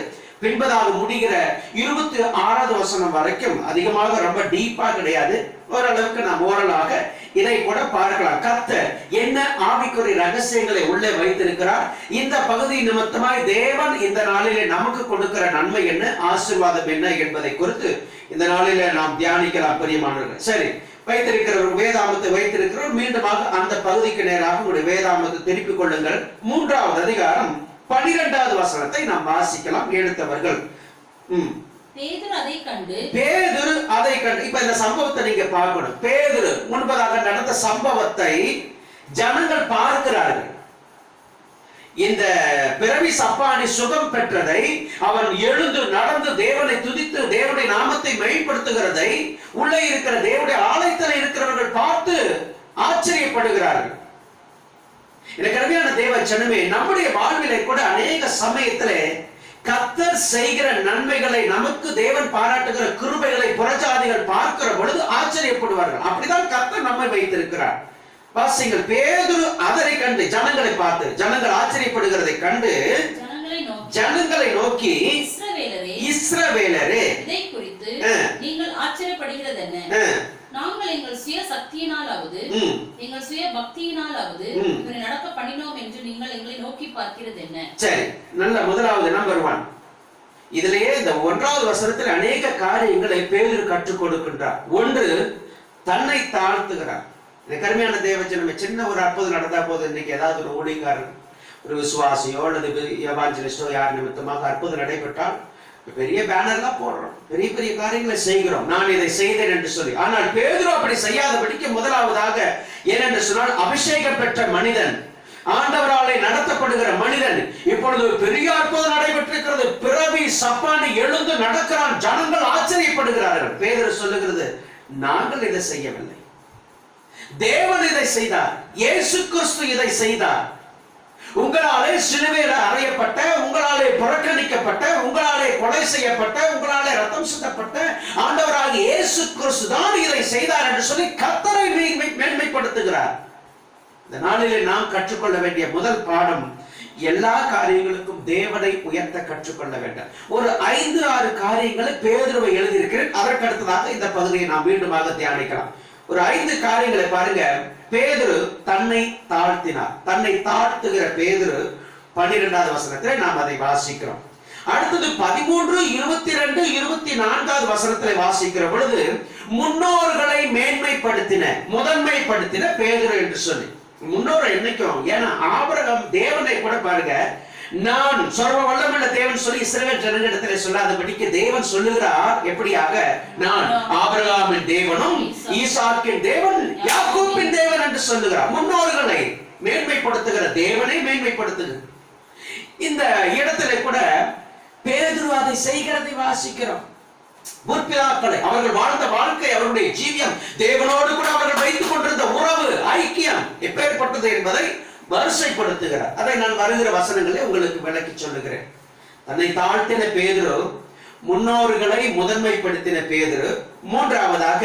பின்பதாக முடிகிற 26வது வசனம் வரைக்கும் அதிகமாக ரொம்ப டீப்பா கிடையாது, ஓரளவுக்கு நாம் ஓரலாக இதை கூட பார்க்கலாம். கர்த்தர் என்ன ஆவிக்குரிய ரகசியங்களை உள்ளே வைத்திருக்கிறார், இந்த பகுதி நிமித்தமாய் தேவன் இந்த நாளிலே நமக்கு கொடுக்கிற நன்மை என்ன, ஆசீர்வாதம் என்ன என்பதை குறித்து இந்த நாளிலே நாம் தியானிக்கலாம் பிரியமானவர்களே. சரி, வைத்திருக்கிறவர் வேதாமத்தை வைத்திருக்கிறவர் மீண்டுமாக அந்த பகுதிக்கு நேராக உங்களுடைய வேதாமத்தை திருப்பிக் கொள்ளுங்கள். 3வது அதிகாரம் 12வது வசனத்தை நாம் வாசிக்கலாம். எடுத்தவர்கள் பேதுரு அதை கண்டு இப்ப இந்த சம்பவத்தை நீங்க பார்க்கணும். பேதுரு முன்பதாக நடந்த சம்பவத்தை ஜனங்கள் பார்க்கிறார்கள். இந்த பிறவி சப்பானி சுகம் பெற்றதை, அவன் எழுந்து நடந்து தேவனை துதித்து தேவனுடைய நாமத்தை மேம்படுத்துகிறதை உள்ளே இருக்கிற தேவனுடைய ஆலயத்தில் இருக்கிறவர்கள் பார்த்து ஆச்சரியப்படுகிறார்கள். எனக்கு அருமையான தேவ ஜனமே, நம்முடைய வாழ்விலே கூட அநேக சமயத்திலே கர்த்தர் செய்கிற நன்மைகளை, நமக்கு தேவன் பாராட்டுகிற கிருபைகளை புறஜாதிகள் பார்க்கிற பொழுது ஆச்சரியப்படுவார்கள். அப்படிதான் கர்த்தர் நம்மை வைத்திருக்கிறார். வாசிங்கள். பேதுரு அதை கண்டு, ஜனங்களை பார்த்து, ஜனங்கள் ஆச்சரியப்படுகிறதை கண்டு ஜனங்களை நோக்கி, இஸ்ரவேலரே, இதை குறித்து நீங்கள் ஆச்சரியப்படுகிறது என்ன? நாங்கள் எங்கள் சுய சக்தியினாலாவது எங்கள் சுய பக்தியினாலாவது இவரை நடக்க பண்ணினோம் என்று நீங்கள் எங்களை நோக்கி பார்க்கிறது என்ன? சரி, நல்ல முதலாவது நம்பர் 1. இதிலேயே இந்த 1வது வசனத்தில் அநேக காரியங்களை பேதுரு கற்றுக் கொடுக்கின்றார். ஒன்று, தன்னை தாழ்த்துகிறார். கருமையான தேவஜனமே, சின்ன ஒரு அற்புதம் நடந்தா போது, இன்னைக்கு ஏதாவது ஒரு ஊழியக்காரன், ஒரு விசுவாசியோ அல்லது எவாஞ்சலிஸ்டோ யார் நிமித்தமாக அற்புதம் நடைபெற்றால் பெரிய பேனர்லாம் போடுறோம், பெரிய பெரிய காரியங்களை செய்கிறோம், நான் இதை செய்தேன் என்று சொல்லி. ஆனால் பேதுரு அப்படி செய்யாதபடிக்கு முதலாவதாக ஏனென்று சொன்னால், அபிஷேகம் பெற்ற மனிதன், ஆண்டவராலே நடத்தப்படுகிற மனிதன், இப்பொழுது ஒரு பெரிய அற்புதம் நடைபெற்றிருக்கிறது, பிறவி சப்பானி எழுந்து நடக்கிறான், ஜனங்கள் ஆச்சரியப்படுகிறார்கள். பேதுரு சொல்லுகிறது, நாங்கள் இதை செய்யவில்லை, தேவன் இதை செய்தார், இயேசு கிறிஸ்து இதை செய்தார். உங்களாலே சிலுவையில் அறையப்பட்ட, உங்களாலே புறக்கணிக்கப்பட்ட, உங்களாலே கொலை செய்யப்பட்ட, உங்களாலே ரத்தம் சிந்தப்பட்ட ஆண்டவராகிய இயேசு கிறிஸ்து தான் இதை செய்தார் என்று சொல்லி கர்த்தரை மேன்மைப்படுத்துகிறார். இந்த நாளிலே நாம் கற்றுக்கொள்ள வேண்டிய முதல் பாடம், எல்லா காரியங்களுக்கும் தேவனை உயர்த்த கற்றுக்கொள்ள வேண்டும். ஒரு 5-6 காரியங்களை பேதுருவை எழுதியிருக்கிறேன். அதற்கு அடுத்ததாக இந்த பகுதியை நாம் மீண்டுமாக தியானிக்கலாம். ஒரு 5 காரியங்களை பாருங்க. பேதுரு தன்னை தாழ்த்தினார். தன்னை தாழ்த்துகிற பேதுரு 12வது வசனத்திலே நாம் அதை வாசிக்கிறோம். அடுத்தது 13, 22, 24வது வசனத்திலே வாசிக்கிற பொழுது முன்னோர்களை மேன்மைப்படுத்தின, முதன்மைப்படுத்தின பேதுரு என்று சொல்லி. முன்னோரை என்னைக்கும், ஏன்னா ஆபிரகாம் தேவனை கூட பாருங்க, நான் சர்வ வல்லமையுள்ள தேவன் சொல்லி இஸ்ரவேல் ஜனங்களிடத்திலே சொல்லாதபடிக்கு தேவன் சொல்லுகிறார் எப்படியாக, நான் ஆபிரகாமின் தேவனும் ஈசாக்கின் தேவன் யாக்கோபின் தேவன் என்று சொல்லுகிறார். முன்னோர்களை மேன்மைப்படுத்துகிற தேவனை மேன்மைப்படுத்துகிறார். இந்த இடத்திலே கூட பேதுரு அதை செய்கிறதை வாசிக்கிறோம். முற்பிதாக்களை, அவர்கள் வாழ்ந்த வாழ்க்கை, அவருடைய ஜீவியம், தேவனோடு கூட அவர்கள் வைத்துக் கொண்டிருந்த உறவு, ஐக்கியம் எப்பேற்பட்டது என்பதை வரிசைப்படுத்துகிறார். அதை நான் வருகிற வசனங்களை உங்களுக்கு விளக்கி சொல்லுகிறேன். தன்னை தாழ்த்தின பேதுரு, முன்னோர்களை முதன்மைப்படுத்தின பேதுரு. மூன்றாவதாக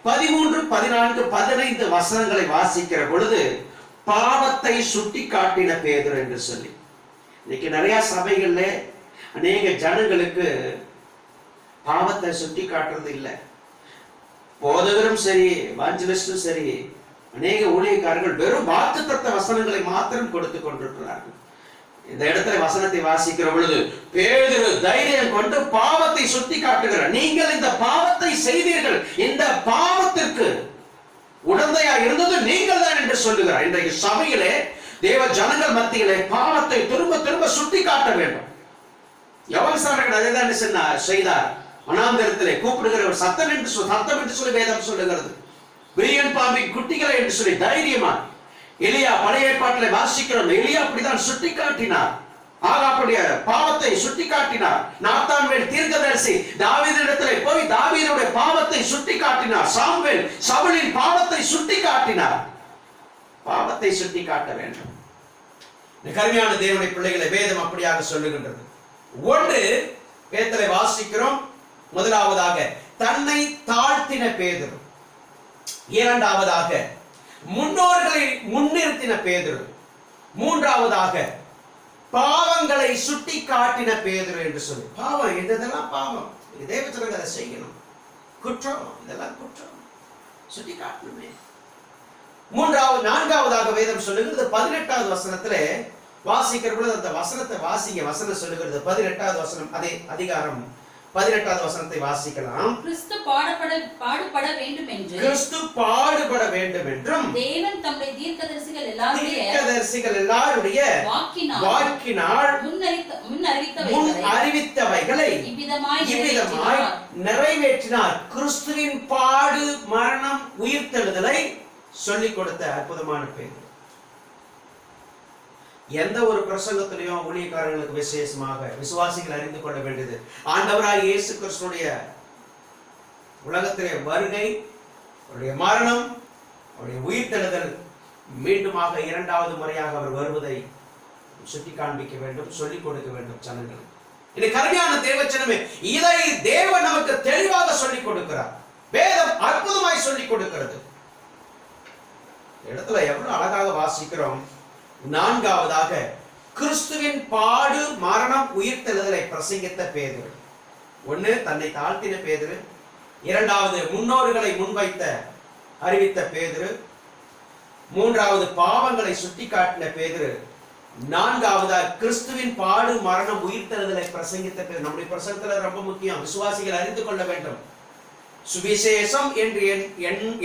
13, 14, 15 வசனங்களை வாசிக்கிற பொழுது பாவத்தை சுட்டி காட்டின பேதுரு என்று சொல்லி. இன்னைக்கு நிறைய சபைகள்ல அநேக ஜனங்களுக்கு பாவத்தை சுட்டி காட்டுறது இல்லை. போதகரும் சரி, வாஞ்சலிஸ்டும் சரி, அநேக ஊழியக்காரர்கள் வெறும் வாக்குத்தத்த வசனங்களை மாத்திரம் கொடுத்து கொண்டிருக்கிறார்கள். இந்த இடத்துல வசனத்தை வாசிக்கிற பொழுது பேதுரு தைரியம் கொண்டு பாவத்தை சுட்டி காட்டுகிறார். நீங்கள் இந்த பாவத்தை செய்தீர்கள், இந்த பாவத்திற்கு உடந்தையா இருந்தது நீங்கள் தான் என்று சொல்லுகிறார். இன்றைக்கு சபையிலே தேவ ஜனங்கள் மத்தியிலே பாவத்தை திரும்ப திரும்ப சுட்டி காட்ட வேண்டும். யவனஸ்தானர்கள் அதைதான் செய்தார். வனாந்தரத்திலே கூப்பிடுகிறவர் சத்தம் என்று சொல்லி வேதம் சொல்லுகிறது. விரியன் பாம்பின் குட்டிகளை என்று சொல்லி தைரியமா எலியா பழைய ஏற்பாட்டிலே வாசிக்கிறோம். எலியா அப்படிதான் சுட்டி காட்டினார். ஆகாப்புடைய பாவத்தை சுட்டி காட்டினார். நாத்தான்வேல் தீர்க்கதரிசி தாவீதிடத்திலே போய் தாவீதுடைய பாவத்தை சுட்டி காட்டினார். சாமுவேல் சவுலின் பாவத்தை சுட்டி காட்டினார். பாவத்தை சுட்டி காட்ட வேண்டும். கருமையான தேவனுடைய பிள்ளைகளை வேதம் அப்படியாக சொல்லுகின்றது. ஒன்று பேதுருவை வாசிக்கிறோம். முதலாவதாக தன்னை தாழ்த்தின பேதுரு. இரண்டாவதாக முன்னோர்களை முன்னிறுத்தின பேதுரு. மூன்றாவதாக பாவங்களை சுட்டி காட்டின பேதுரு என்று சொல்லி. பாவம் இதெல்லாம் பாவம், தேவச்சனங்க அதை செய்யணும், குற்றம், இதெல்லாம் குற்றம், சுட்டி காட்டணுமே. நான்காவதாக வேதம் சொல்லுகிறது 18வது வசனத்திலே வாசிக்கிற பொழுது அந்த வசனத்தை வாசிங்க. வசனம் சொல்லுகிறது 18வது வசனம், அதே அதிகாரம் 18வது வசனத்தை வாசிக்கலாம். கிறிஸ்து பாடுபட வேண்டும் என்றும் தேவன் தம்முடைய தீர்க்கதரிசிகள் எல்லாருடைய வாக்கினால் முன் அறிவித்தவைகளை இவ்விதமாய் நிறைவேற்றினார். கிறிஸ்துவின் பாடு, மரணம், உயிர்த்தெழுதலை சொல்லிக் கொடுத்த அற்புதமான பேர். எந்த ஒரு பிரசங்கத்திலையும் ஊழியக்காரர்களுக்கு விசேஷமாக விசுவாசிகள் அறிந்து கொள்ள வேண்டியது, ஆண்டவராய் இயேசு கிறிஸ்துடைய உலகத்திலே வருகை, அவருடைய மரணம், அவருடைய உயிர்த்தெழுதல், மீண்டுமாக 2வது முறையாக அவர் வருவதை சுட்டி காண்பிக்க வேண்டும், சொல்லிக் கொடுக்க வேண்டும் ஜனங்கள். இது கருமையான தேவச்சனமே, இதை தேவன் நமக்கு தெளிவாக சொல்லிக் கொடுக்கிறார். வேதம் அற்புதமாய் சொல்லிக் கொடுக்கிறது. இடத்துல எவ்வளவு அழகாக வாசிக்கிறோம். நான்காவதாக கிறிஸ்துவின் பாடு, மரணம், உயிர்த்தெழுதலை பிரசங்கித்த பேதுரு. ஒன்று தன்னை தாழ்த்தின பேதுரு, இரண்டாவது முன்னோர்களை முன்வைத்த அறிவித்த பேதுரு, மூன்றாவது பாவங்களை சுட்டி காட்டின பேதுரு, நான்காவதாக கிறிஸ்துவின் பாடு, மரணம், உயிர்த்தெழுதலை பிரசங்கித்த பேதுரு. நம்முடைய பிரசங்கத்துல ரொம்ப முக்கியம், விசுவாசிகள் அறிந்து கொள்ள வேண்டும். சுவிசேஷம் என்று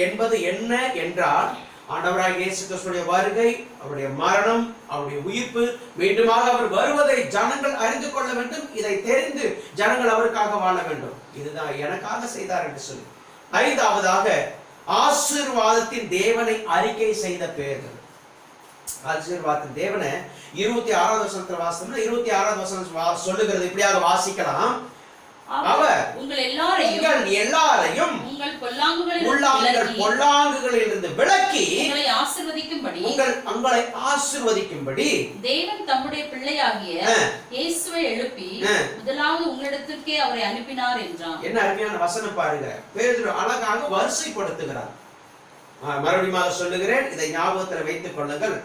என்பது என்ன என்றால், ஆண்டவராகிய இயேசு கிறிஸ்துவின் வருகை, அவருடைய மரணம், அவருடைய உயிர்ப்பு, மீண்டுமாக அவர் வருவதை ஜனங்கள் அறிந்து கொள்ள வேண்டும். இதை தெரிந்து ஜனங்கள் அவருக்காக வாழ வேண்டும். இதுதான் எனக்காக செய்தார் என்று சொல்லி. ஐந்தாவதாக ஆசீர்வாதத்தின் தேவனை அறிக்கை செய்த பேர்கள். ஆசீர்வாதத்தின் தேவனை 26வது வசனத்தில் வாசித்தோம்னா 26வது வசனம் சொல்லுகிறது, இப்படியாக வாசிக்கலாம். அவர் உங்கள் எல்லாரையும் உங்கள் பொல்லாங்குகளில் இருந்து விலக்கி உங்களை ஆசீர்வதிக்கும்படி தேவன் தம்முடைய பிள்ளையாகிய இயேசுவை எழுப்பி முதலாவது உங்களிடத்திற்கே அவரை அனுப்பினார் என்றான். என்ன அருமையான வசனம் பாருங்க. பேதுரு அழகாக வரிசைப்படுத்துகிறார். மறுபடியும் சொல்லுகிறேன், இதை ஞாபகத்தில் வைத்துக் கொள்ளுங்கள்.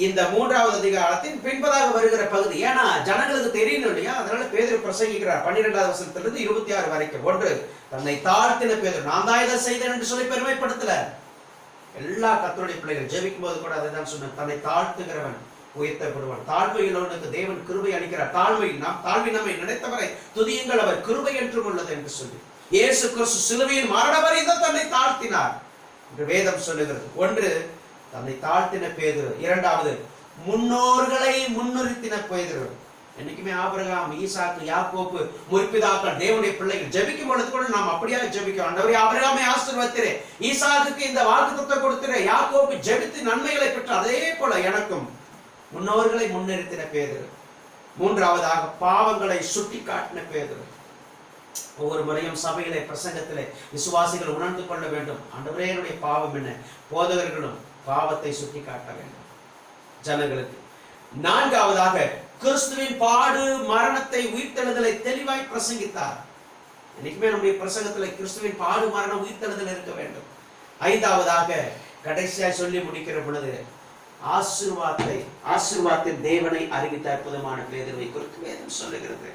இந்த 3வது அதிகாரத்தின் பின்பதாக வருகிற பகுதி. ஏன்னா ஜனங்களுக்கு தெரியணும் இல்லையா, அதனால பேதுரு பிரசங்கிக்கிறார் 12வது வசனத்திலிருந்து 26 வரைக்கும். ஒன்று, தன்னை தாழ்த்தின பேதுரு, நான் தான் இதை செய்தேன் என்று சொல்லி பெருமைப்படுத்தல. எல்லா கர்த்தருடைய பிள்ளைகள் ஜெபிக்கும் போது கூட அதை தான் சொன்ன, தன்னை தாழ்த்துகிறவன் உயர்த்தப்படுவான். தாழ்மையுள்ளவனுக்கு தேவன் கிருபை அளிக்கிறார். தாழ்மை நம்மை நினைத்தவரை துதியுங்கள், அவர் கிருபை என்றும் உள்ளது என்று சொல்லி இயேசு கிறிஸ்து சிலுவையின் மரண வரைக்கும் தன்னை தாழ்த்தினார் என்று வேதம் சொல்லுகிறது. ஒன்று, தன்னை தாழ்த்தின பேதுரு. 2வது, முன்னோர்களை முன்னிறுத்தின பேதுரு. என்னைக்குமே ஆபிரகாம், ஈசாக்கு, யாக்கோப்பு முற்பிதாக்கள் தேவனுடைய பிள்ளைகள் ஜெபிக்கும் பொழுது கூட நாம் அப்படியே ஜெபிக்கிறோம். ஆண்டவரே ஆபிரகாமை ஆசீர்வதித்திரே, ஈசாக்குக்கு இந்த வாக்குத்தத்தத்தை கொடுத்திரே, யாக்கோப்பு ஜெபித்து நன்மைகளை பெற்ற அதே போல எனக்கும் முன்னோர்களை முன்னிறுத்தின பேதுரு. 3வதாக பாவங்களை சுட்டி காட்டின பேதுரு. ஒவ்வொரு முறையும் சபையிலே பிரசங்கத்திலே விசுவாசிகள் உணர்ந்து கொள்ள வேண்டும், ஆண்டவரே என்னுடைய பாவம் என்ன. போதகர்களும் பாவத்தை சுட்டி காட்ட வேண்டும் ஜனங்களுக்கு. 4வதாக கிறிஸ்துவின் பாடு மரணத்தை உயிர்த்தெழுதலை தெளிவாய் பிரசங்கித்தார். இன்னைக்குமே நம்முடைய பிரசங்கத்தில் கிறிஸ்துவின் பாடு மரணம் உயிர்த்தெழுதல் இருக்க வேண்டும். 5வதாக கடைசியாய் சொல்லி முடிக்கிற பொழுது ஆசீர்வாதத்தின் தேவனை அறிவித்த அற்புதமான பேதுருவை குறித்து வேதம் சொல்லுகிறது.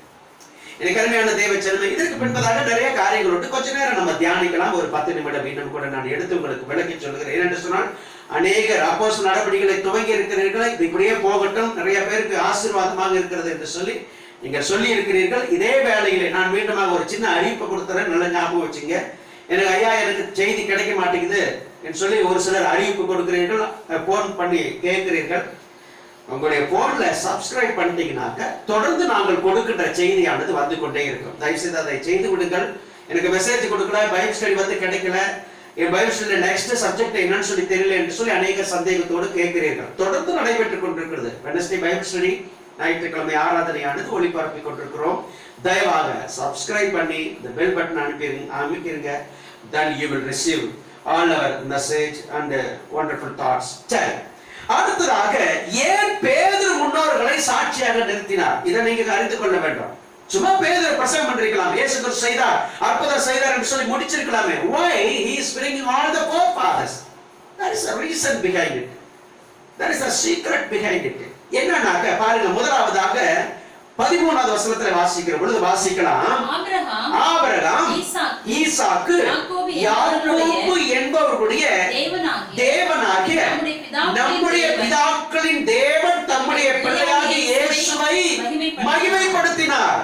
எனக்கு அருமையான தேவ ஜனமே, இதற்கு பின்பதாக நிறைய காரியங்கள் உண்டு. கொஞ்ச நேரம் நம்ம தியானிக்கலாம். ஒரு 10 நிமிடம் இன்னும் கூட நான் எடுத்து உங்களுக்கு விளக்கி சொல்லுகிறேன். ஏனென்று சொன்னால், அநேகர் அப்போஸ்தலர் நடவடிக்கைகளை துவங்கி இருக்கிறீர்கள், இது இப்படியே போகட்டும், நிறைய பேருக்கு ஆசீர்வாதமாக இருக்கிறது என்று சொல்லி நீங்கள் சொல்லி இருக்கிறீர்கள். இதே வேளையிலே நான் மீண்டுமாக ஒரு சின்ன அறிவிப்பு கொடுத்துறேன், நல்ல ஞாபகம் வச்சுங்க. எனக்கு ஐயா எனக்கு செய்தி கிடைக்க மாட்டேங்குது என்று சொல்லி ஒரு சிலர் அறிவிப்பு கொடுக்கிறீர்கள், போன் பண்ணி கேட்கிறீர்கள். உங்களுடைய போன்ல சப்ஸ்கிரைப் பண்ணிட்டீங்கன்னாக்க தொடர்ந்து நாங்கள் கொடுக்கின்ற செய்தியானது வந்து கொண்டே இருக்கும். தயவுசெய்து அதை செய்து விடுங்கள். எனக்கு மெசேஜ் கொடுக்கல, பைபிள் ஸ்டடி வந்து கிடைக்கல, என் பைபிள் ஸ்டடி நெக்ஸ்ட் சப்ஜெக்ட் என்னன்னு சொல்லி தெரியல என்று சொல்லி அநேக சந்தேகத்தோடு கேட்கிறீர்கள். தொடர்ந்து நடைபெற்றுக் கொண்டிருக்கிறது. வெட்னஸ்டே பைபிள் ஸ்டடி, ஞாயிற்றுக்கிழமை ஆராதனையானது ஒளிபரப்பி கொண்டிருக்கிறோம். தயவாக சப்ஸ்கிரைப் பண்ணி இந்த பெல் பட்டன் அமைக்கிறீங்க. then you will receive all our message and wonderful thoughts. சரி, அடுத்ததாக ஏன் பேதுரு முன்னோர்களை சாட்சியாக நிறுத்தினார், இதை நீங்க அறிந்து கொள்ள வேண்டும். சும்மா பேதுரு பிரசங்கம் பண்றீங்களாம், இயேசு கிறிஸ்து செய்தார், அற்புதம் செய்தார் என்று சொல்லி முடிச்சிருக்கலாமே. why he is bringing all the forefathers? there is a reason behind it, there is a secret behind it. என்னன்னாக்க பாருங்க, முதலாவதாக 13வது வசனத்துல வாசிக்கிற பொழுது வாசிக்கலாம், ஆபிரகாம், ஈசாக்கு, யாக்கோபு என்பவர்களுடைய தேவனாகிய நம்முடைய பிதாக்களின் தேவன் தம்முடைய பிள்ளையாகிய இயேசுவை மகிமைப்படுத்தினார்.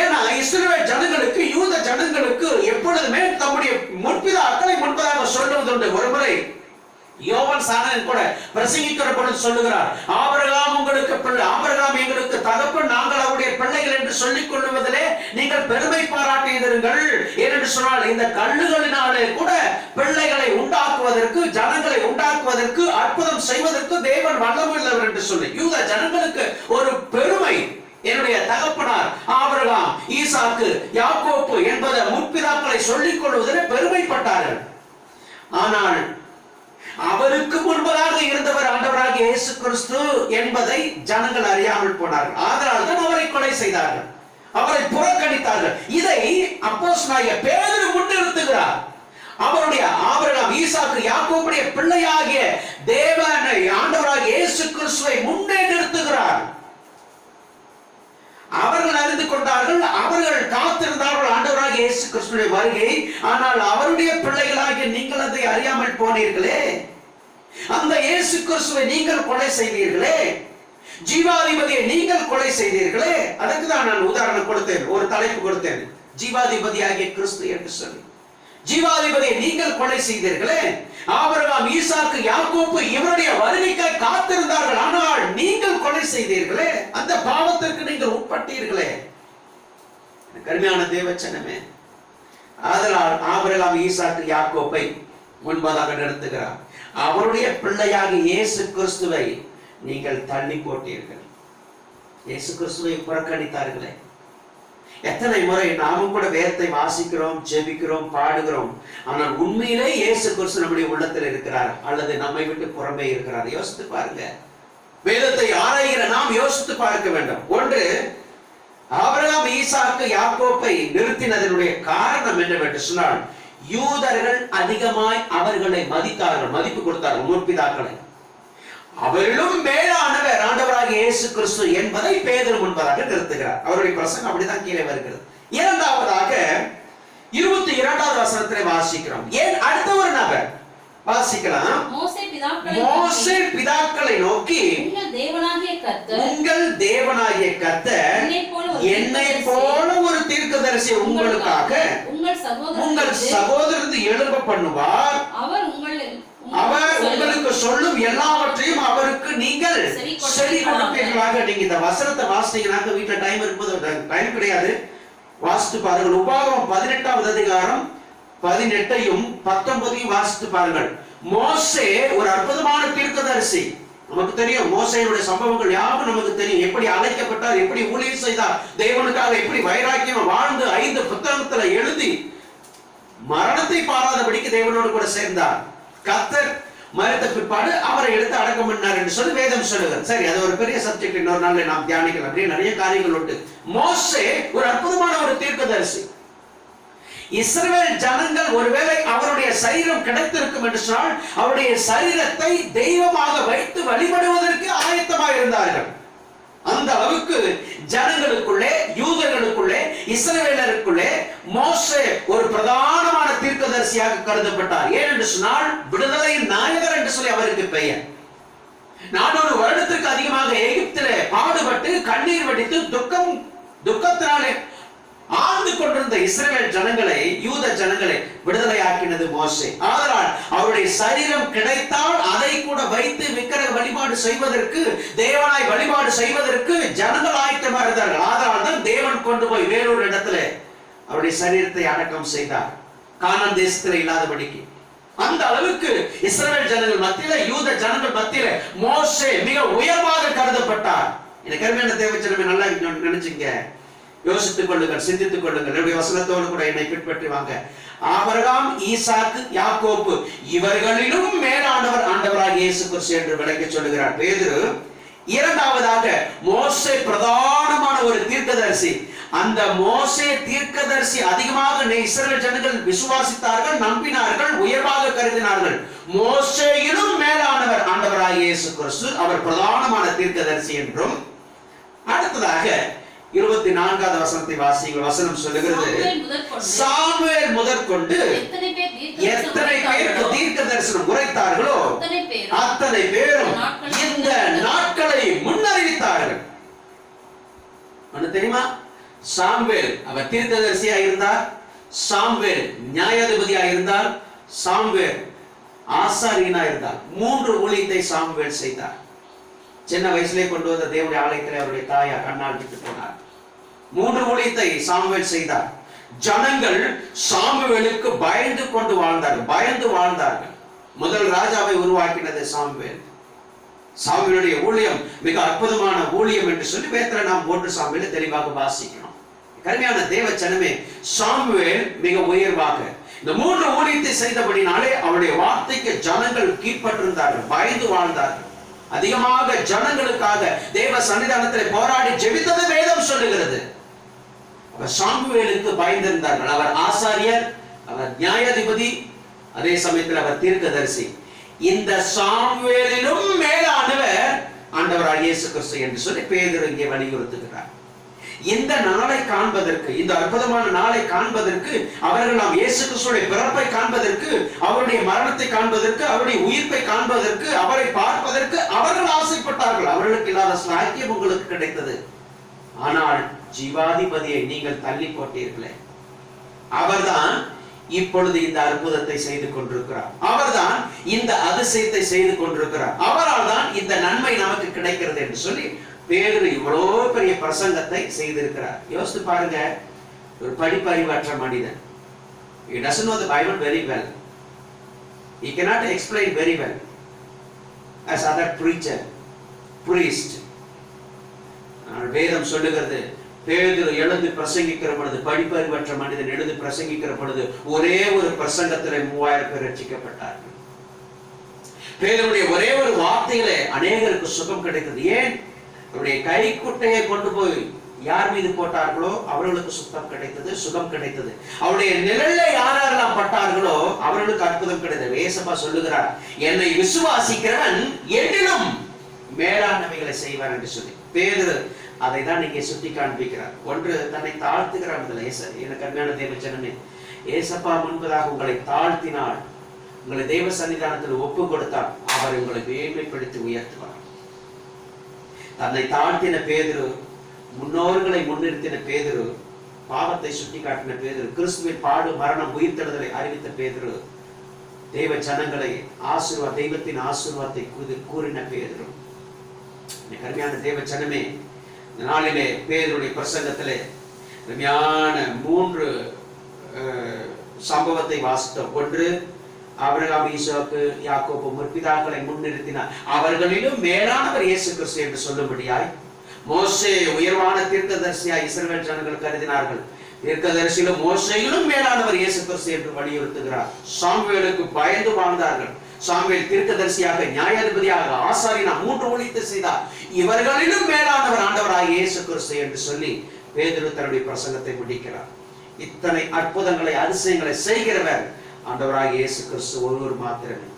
ஏன்னா இஸ்ரவேல் ஜனங்களுக்கு, யூத ஜனங்களுக்கு எப்பொழுதுமே தம்முடைய முற்பிதாக்களை முன்பதாக சொல்லுவதுண்டு. ஒருமுறை யோவான் சாணன் கூட பிரசங்கிக்கிற பொழுது சொல்லுகிறார், ஆபிரகாம் உங்களுக்கு பிள்ளை, ஆபிரகாம் எங்களுக்கு தகப்பன், நாங்கள் அவருடைய பிள்ளைகள் என்று சொல்லிக் கொள்வதிலே நீங்கள் பெருமை பாராட்டுகிறீர்கள். ஏனென்று சொன்னால், இந்த கல்லுகளினாலே கூட பிள்ளைகளை உண்டாக்குவதற்கு, ஜனங்களை உண்டாக்குவதற்கு, அற்புதம் செய்வதற்கு தேவன் வல்லமையுள்ளவர் என்று சொல்லி யூத ஜனங்களுக்கு ஒரு பெருமை. என்னுடைய தகப்பனார் ஆபிரகாம், ஈசாக்கு, யாக்கோப்பு என்பதை முற்பிதாக்களை சொல்லிக் கொள்வதிலே பெருமைப்பட்டார்கள். ஆனால் அவருக்கு முன்பதாக இருந்தவர் ஆண்டவராகிய இயேசு கிறிஸ்து என்பதை ஜனங்கள் அறியாமல் போனார்கள். அதனால் தான் அவரை கொலை செய்தார்கள், அவரை புறக்கணித்தார்கள். இதை அப்போஸ்தலனாகிய பேதுரு முன்னிறுத்துகிறார். அவருடைய ஆபிரகாம், ஈசாக்கு, யாக்கோபுடைய பிள்ளையாகிய தேவனை, ஆண்டவராகிய இயேசு கிறிஸ்துவை முன்னே நிறுத்துகிறார். அவர்கள் அறிந்து கொண்டார்கள், அவர்கள் காத்திருந்தார்கள் ஆண்டவராகிய இயேசு கிறிஸ்துவின் வருகை. ஆனால் அவருடைய பிள்ளைகளாகிய நீங்கள் அதை அறியாமல் போனீர்களே, அந்த இயேசு கிறிஸ்துவை நீங்கள் கொலை செய்தீர்களே, ஜீவாதிபதியை நீங்கள் கொலை செய்தீர்களே. அதுக்கு தான் நான் உதாரணம் கொடுத்தேன், ஒரு தலைப்பு கொடுத்தேன், ஜீவாதிபதியாகிய கிறிஸ்து என்று சொல்லி. ஜீவாதிபதியை நீங்கள் கொலை செய்தீர்களே. ஆபிரகாம், ஈசாக்கு, யாக்கோபு இவருடைய வருகைக்காக காத்திருந்தார்கள், ஆனால் நீங்கள் கொலை செய்தீர்களே, அந்த பாவத்திற்கு நீங்கள் உட்பட்டீர்களே. கருமையான தேவச்சனமே, அதனால் ஆபிரகாம், ஈசாக்கு, யாக்கோபை முன்பதாக நிறுத்துகிறார். அவருடைய பிள்ளையாகிய இயேசு கிறிஸ்துவை நீங்கள் தள்ளி போட்டீர்கள், இயேசு கிறிஸ்துவை புறக்கணித்தார்களே. எத்தனை முறை நாமும் கூட வேதத்தை வாசிக்கிறோம், ஜெபிக்கிறோம், பாடுகிறோம், ஆனால் உண்மையிலே இயேசு கிறிஸ்து நம்முடைய உள்ளத்தில் இருக்கிறார் அல்லது நம்மை விட்டு புறமே இருக்கிறார்? யோசித்து பாருங்க. வேதத்தை ஆராய்கிற நாம் யோசித்து பார்க்க வேண்டும். ஒன்று, ஆபிரகாம், ஈசாக்கு, யாக்கோபை நிறுத்தினதனுடைய காரணம் என்னவென்று சொன்னால், யூதர்கள் அதிகமாய் அவர்களை மதித்தார்கள், மதிப்பு கொடுத்தார்கள் முற்பிதாக்களை. அவர்களும் மேலானவர் ஆண்டவராகிய இயேசு கிறிஸ்து என்பதை பேதுரு முன்பதாக நிறுத்துகிறார். அவருடைய பிரசங்கம் அப்படிதான் கீழே வருகிறது. இரண்டாவதாக 22வது வசனத்திலே வாசிக்கிறோம். ஏன் அடுத்த ஒரு நபர் வாசிக்கலாம். மோசே பிதாக்களை நோக்கி உங்கள் தேவனாகிய கர்த்தர் என்னை போல ஒரு தீர்க்கதரிசி உங்களுக்காக உங்கள் சகோதரருக்கு எழும்ப பண்ணுவார். அவர் உங்களுக்கு சொல்லும் எல்லாவற்றையும் அவருக்கு நீங்கள் செவி கொடுப்பீர்களாக. நீங்க இந்த வசனத்தை வாசித்தீங்கன்னா வீட்டுல டைம் இருக்கும்போது, டைம் கிடையாது, வாசித்து பாருங்கள். உபாகமம் 18வது அதிகாரம் 18ஐயும் 19ஐயும் வாசித்து பாருங்கள். மோசே ஒரு அற்புதமான தீர்க்கதரிசி. நமக்கு தெரியும் மோசேயுடைய சம்பவங்கள் யாவும் நமக்கு தெரியும். எப்படி அழைக்கப்பட்டார், எப்படி ஊழியம் செய்தார், தேவனுக்காக எப்படி வைராக்கியம் வாழ்ந்து 5 புத்தகத்துல எழுதி மரணத்தை பாராதபடிக்கு தேவனோடு கூட சேர்ந்தார். கர்த்தர் மரித்த பிற்பாடு அவரை எடுத்து அடக்கம் பண்ணார் என்று சொல்லி வேதம் சொல்லுகிறது. சரி, அது ஒரு பெரிய சப்ஜெக்ட், இன்னொரு நாள்ல நாம் தியானிக்கலாம். அப்படியே நிறைய காரியங்கள் உண்டு. மோசே ஒரு அற்புதமான ஒரு தீர்க்கதரிசி. இஸ்ரவேல் ஜனங்கள் ஒருவேளை அவருடைய சரீரம் கிடைத்திருக்கும் என்று சொன்னால் அவருடைய சரீரத்தை தெய்வமாக வைத்து வழிபடுவதற்கு ஆயத்தமாக இருந்தார்கள். அந்த அளவுக்கு ஜனங்களுக்குள்ளே, யூதர்களுக்குள்ளே, இஸ்ரவேலருக்குள்ளே மோசே ஒரு பிரதானமான தீர்க்கதரிசியாக கருதப்பட்டார். ஏன் என்று சொன்னால் விடுதலையின் நாயகர் என்று சொல்லி அவருக்கு பெயர். 400 வருடத்திற்கு அதிகமாக எகிப்திலே பாடுபட்டு கண்ணீர் வடித்து துக்கத்தினாலே ஆழ்ந்து கொண்டிருந்த இஸ்ரவேல் ஜனங்களை, யூத ஜனங்களை விடுதலையாக்கினது மோசே. ஆதலால் அவருடைய சரீரம் கிடைத்தால் அதை கூட வைத்து விக்கிரக வழிபாடு செய்வதற்கு, தேவனாய் வழிபாடு செய்வதற்கு ஜனங்கள் ஆயத்தமாக இருந்தார்கள். ஆதலால் தான் தேவன் கொண்டு போய் வேறொரு இடத்துல அவருடைய சரீரத்தை அடக்கம் செய்தார், கானான் தேசத்தில் இல்லாதபடிக்கு. அந்த அளவுக்கு இஸ்ரவேல் ஜனங்கள் மத்தியில, யூத ஜனங்கள் மத்தியில மோசே மிக உயர்வாக கருதப்பட்டார். எனக்கு அருமையான தேவச்சனமே, நல்லா நினைச்சுங்க, யோசித்துக் கொள்ளுங்கள், சிந்தித்துக் கொள்ளுங்கள். என்னுடைய வசனத்தோடு கூட என்னை பின்பற்றி வாங்க. ஆபிரகாம், ஈசாக்கு, யாக்கோபு இவர்களிலும் மேலானவர் ஆண்டவராகிய இயேசு கிறிஸ்து என்று விளக்கி சொல்லுகிறார் பேதுரு. இரண்டாவதாக மோசே பிரதானமான ஒரு தீர்க்கதரிசி. அந்த மோசே தீர்க்கதரிசி அதிகமாக இஸ்ரவேல் ஜனங்கள் விசுவாசித்தார்கள், நம்பினார்கள், உயர்வாக கருதினார்கள். மோசேயிலும் மேலானவர் ஆண்டவராகிய இயேசு கிறிஸ்து, அவர் பிரதானமான தீர்க்கதரிசி என்றும். அடுத்ததாக 24வது வசனத்தை வாசிங்க. வசனம் சொல்லுகிறது, சாமுவேல் முதற்கொண்டு எத்தனை பேருக்கு தீர்க்க தரிசனம் உரைத்தார்களோ அத்தனை பேரும் இந்த நாட்களை முன்னறிவித்தார்கள். தெரியுமா? சாமுவேல் அவர் தீர்க்கதரிசியா இருந்தார், சாமுவேல் நியாயாதிபதியா இருந்தார், சாமுவேல் ஆசாரியனா இருந்தார். 3 ஊழியத்தை சாமுவேல் செய்தார். சின்ன வயசுலே கொண்டு வந்த தேவனுடைய ஆலயத்தில் அவருடைய தாயா கண்ணால் விட்டு போனார். 3 ஊழியத்தை சாமுவேல் செய்தார். ஜனங்கள் சாமுவேலுக்கு பயந்து கொண்டு வாழ்ந்தார்கள். முதல் ராஜாவை உருவாக்கினது சாமுவேல். சாமுவேலுடைய ஊழியம் மிக அற்புதமான ஊழியம் என்று சொல்லி வேதத்துல நாம் 1 சாமுவேலை தெளிவாக வாசிக்கிறோம். கருமையான தேவ ஜனமே, சாமுவேல் மிக உயர்வாக இந்த 3 ஊழியத்தை செய்தபடினாலே அவருடைய வார்த்தைக்கு ஜனங்கள் கீழ்ப்பட்டிருந்தார்கள், பயந்து வாழ்ந்தார்கள். அதிகமாக ஜனங்களுக்காக தேவ சன்னிதானத்தில் போராடி ஜெபித்தது வேதம் சொல்லுகிறது. அவர் சாமுவேலுக்கு பயந்திருந்தார்கள். அவர் ஆசாரியர், அவர் நியாயாதிபதி, அதே சமயத்தில் அவர் தீர்க்கதரிசி. இந்த சாமுவேலிலும் மேலானவர் ஆண்டவராகிய இயேசு கிறிஸ்து என்று சொல்லி பேதுரு இங்கே வலியுறுத்துகிறார். இந்த நாளை காண்பதற்கு, இந்த அற்புதமான நாளை காண்பதற்கு, அவர்கள் நாம் இயேசு கிறிஸ்துவின் பிறப்பை காண்பதற்கு, அவருடைய மரணத்தை காண்பதற்கு, அவருடைய உயிர்ப்பை காண்பதற்கு, அவரை பார்ப்பதற்கு அவர்கள் ஆசைப்பட்டார்கள். அவர்களுக்கு இல்லாத சாக்கியம் உங்களுக்கு கிடைத்தது. ஆனால் ஜீவாதிபதியை நீங்கள் தள்ளி போட்டீர்களே. அவர்தான் இப்பொழுது இந்த அற்புதத்தை செய்து கொண்டிருக்கிறார். அவர்தான் இந்த அதிசயத்தை செய்து கொண்டிருக்கிறார். அவரால் தான் இந்த நன்மை நமக்கு கிடைக்கிறது என்று சொல்லி பேதுரு இவ்வளவு பெரிய பிரசங்கத்தை செய்திருக்கிறார். யோசித்து பாருங்க, ஒரு படிப்பறிவற்ற மனிதன். He doesn't know the Bible very well. He cannot explain very well as other preacher, priest. வேதம் சொல்லுகிறது, பேதுரு எழுந்து பிரசங்கிக்கிற பொழுது, படிப்பறிவற்ற மனிதன் எழுந்து பிரசங்கிக்கிற பொழுது ஒரே ஒரு பிரசங்கத்திலே 3000 பேர் ரட்சிக்கப்பட்டார்கள். பேதுருடைய ஒரே ஒரு வார்த்தையிலே அநேகருக்கு சுகம் கிடைத்தது. ஏன்? அவருடைய கைக்குட்டையை கொண்டு போய் யார் மீது போட்டார்களோ அவர்களுக்கு சுத்தம் கிடைத்தது, சுகம் கிடைத்தது. அவருடைய நிழல்ல யாரெல்லாம் பட்டார்களோ அவர்களுக்கு அற்புதம் கிடைத்தது. ஏசப்பா சொல்லுகிறார், என்னை விசுவாசிக்கிறவன் என்னிலும் மேலானவைகளை செய்வார் என்று சொல்லி. பேதுரு அதை தான் நீங்க சுட்டி காண்பிக்கிறார். ஒன்று, தன்னை தாழ்த்துகிறார். எனக்கு அருமையான தேவஜனமே, ஏசப்பா முன்பதாக உங்களை தாழ்த்தினால், உங்களை தெய்வ சன்னிதானத்தில் ஒப்பு கொடுத்தால் அவர் உங்களை மேன்மைப்படுத்தி உயர்த்துவார். தன்னை தாழ்த்தின பேதுரு, முன்னோர்களை முன்னிறுத்தின பேதுரு, பாவத்தை சுட்டி காட்டின பேதுரு, கிறிஸ்துவின் பாடு மரணம் உயிர்த்தெழுதலை அறிவித்த பேதுரு, தெய்வ ஜனங்களை தெய்வத்தின் ஆசீர்வாதத்தை கூறின பேதுரு. கருமையான தேவ ஜனமே, இந்த நாளிலே பேதுருடைய பிரசங்கத்திலே கருமையான 3 சம்பவத்தை வாசித்தோம். ஒன்று, ஆபிரகாம், ஈசாக்கு, யாக்கோபு முற்பிதாக்களை முன்னிறுத்தினார். அவர்களிலும் மேலானவர் இயேசு கிறிஸ்து என்று சொல்லும்படியாய் மோசே உயர்வான தீர்க்கதரிசியாய் இஸ்ரவேல் ஜனங்கள் கருதினார்கள். தீர்க்கதரிசியிலும் மோசேயிலும் மேலானவர் இயேசு கிறிஸ்து என்று வலியுறுத்துகிறார். சாமுவேலுக்கு பயந்து வாழ்ந்தார்கள். சாமுவேல் தீர்க்கதரிசியாக, நியாயாதிபதியாக, ஆசாரியனா 3 ஊழியத்தை செய்தார். இவர்களிலும் மேலானவர் ஆண்டவராய் இயேசு கிறிஸ்து என்று சொல்லி பேதுரு தன்னுடைய பிரசங்கத்தை முடிக்கிறார். இத்தனை அற்புதங்களை, அதிசயங்களை செய்கிறவர் ஆண்டவராய் இயேசு கிறிஸ்து ஒருவர் மாத்திரமே.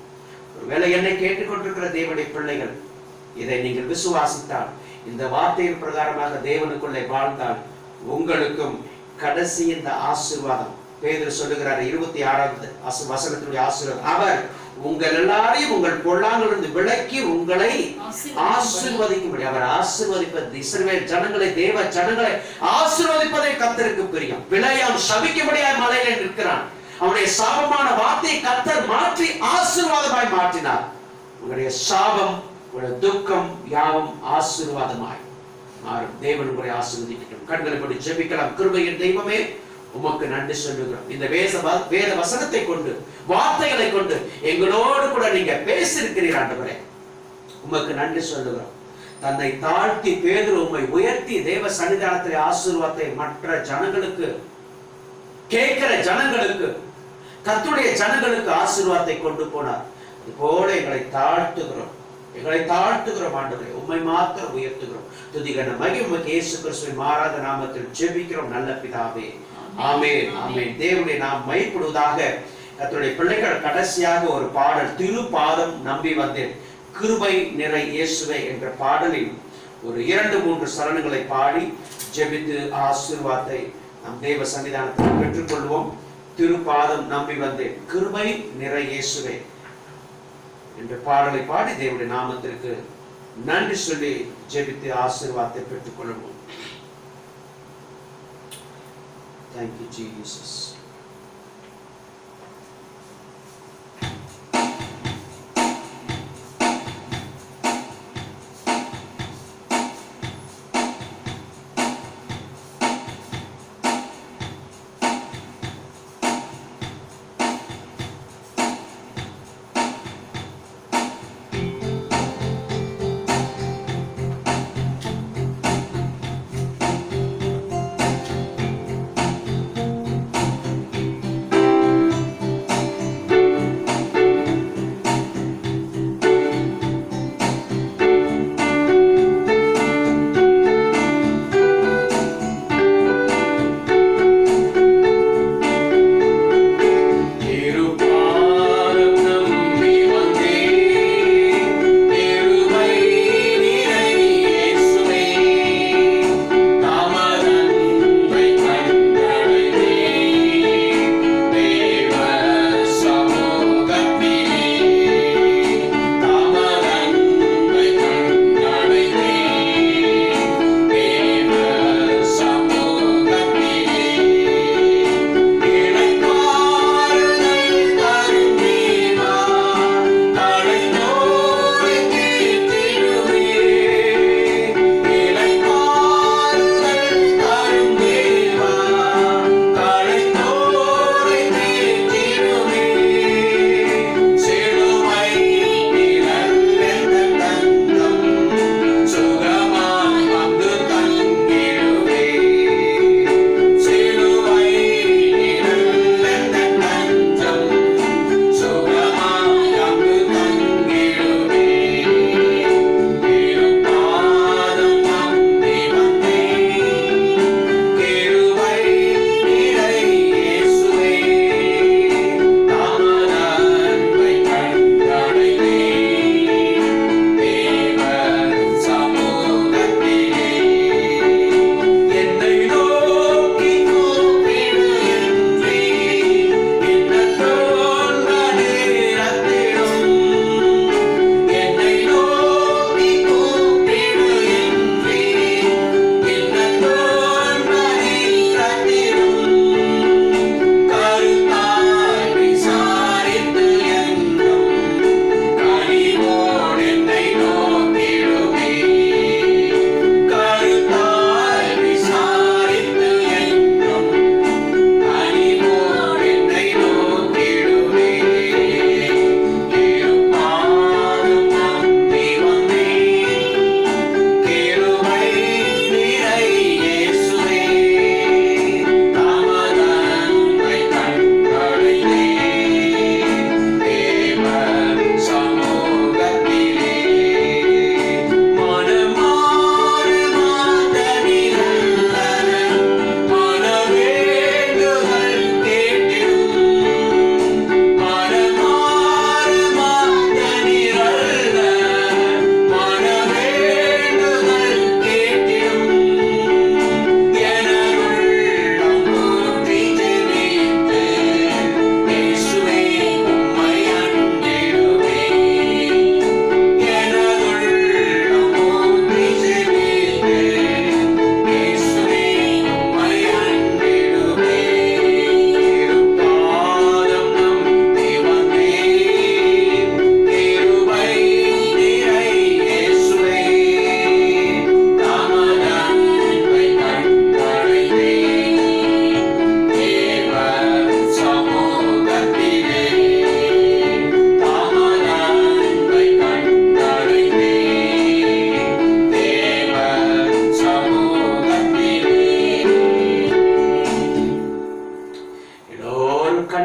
ஒருவேளை என்னை கேட்டுக்கொண்டிருக்கிற தேவனுடைய பிள்ளைகள், இதை நீங்கள் விசுவாசித்தால், இந்த வார்த்தையின் பிரகாரமாக தேவனுக்குள்ளே வாழ்ந்தால், உங்களுக்கும் கடைசி இந்த ஆசீர்வாதம், பேதுரு சொல்லுகிறார் 26வது வசனத்தினுடைய ஆசீர்வாதம், அவர் உங்கள் எல்லாரையும் உங்கள் பொல்லாங்கிலிருந்து விலக்கி உங்களை ஆசீர்வதிக்கும்படி, அவர் ஆசீர்வதிப்பது இஸ்ரவேல் ஜனங்களை, தேவ ஜனங்களை ஆசீர்வதிப்பதை கர்த்தருக்கு பிரியம். பிழையாம் சபிக்கும்படியாய் மலையிலே நிற்கிறான். அவருடைய சாபமான வார்த்தையை கர்த்தர் மாற்றி ஆசீர்வாதமாய் மாற்றினார். உங்களுடைய சாபம், உங்களுடைய துக்கம் யாவும் ஆசீர்வாதமாய் மாறும். தேவன் உங்களை ஆசீர்வதிக்கட்டும். கண்களை மூடி ஜெபிக்கலாம். கிருபையின் தெய்வமே, உமக்கு நன்றி சொல்லுகிறோம். இந்த வேத வசனத்தை கொண்டு, வார்த்தைகளை கொண்டு எங்களோடு கூட நீங்க பேசியிருக்கிறீர் ஆண்டவரே, உமக்கு நன்றி சொல்லுகிறோம். தன்னை தாழ்த்தி பேதுரு உம்மை உயர்த்தி தேவ சன்னிதானத்திலே ஆசீர்வாதத்தை மற்ற ஜனங்களுக்கு, கேட்கிற ஜனங்களுக்கு, கர்த்தருடைய ஜனங்களுக்கு ஆசீர்வாதத்தை கொண்டு போனார். இதுபோல எங்களை தாழ்த்துகிறோம், எங்களை தாழ்த்துகிறோம் ஆண்டவரே, உம்மை மாத்திரம் உயர்த்துகிறோம். துதிகன மகிமை இயேசு கிறிஸ்துவின் மாறாத நாமத்தில் ஜெபிக்கிறோம் நல்ல பிதாவே, ஆமென், ஆமென். தேவனுடைய நாம் மைப்படுவதாக. கர்த்தருடைய பிள்ளைகள் கடைசியாக ஒரு பாடல், திருப்பாதம் நம்பி வந்தேன், கிருபை நிறை இயேசுவே என்ற பாடலில் ஒரு 2-3 சரணங்களை பாடி ஜெபித்து ஆசீர்வாதத்தை நம் தேவ சன்னிதானத்தில் பெற்றுக்கொள்வோம். திருப்பாதம் நம்பி வந்தேன், கிருபை நிறை இயேசுவே என்ற பாடலை பாடி தேவனுடைய நாமத்திற்கு நன்றி சொல்லி ஜெபித்து ஆசீர்வாதத்தை பெற்றுக்கொள்வோம். Thank you, Jesus.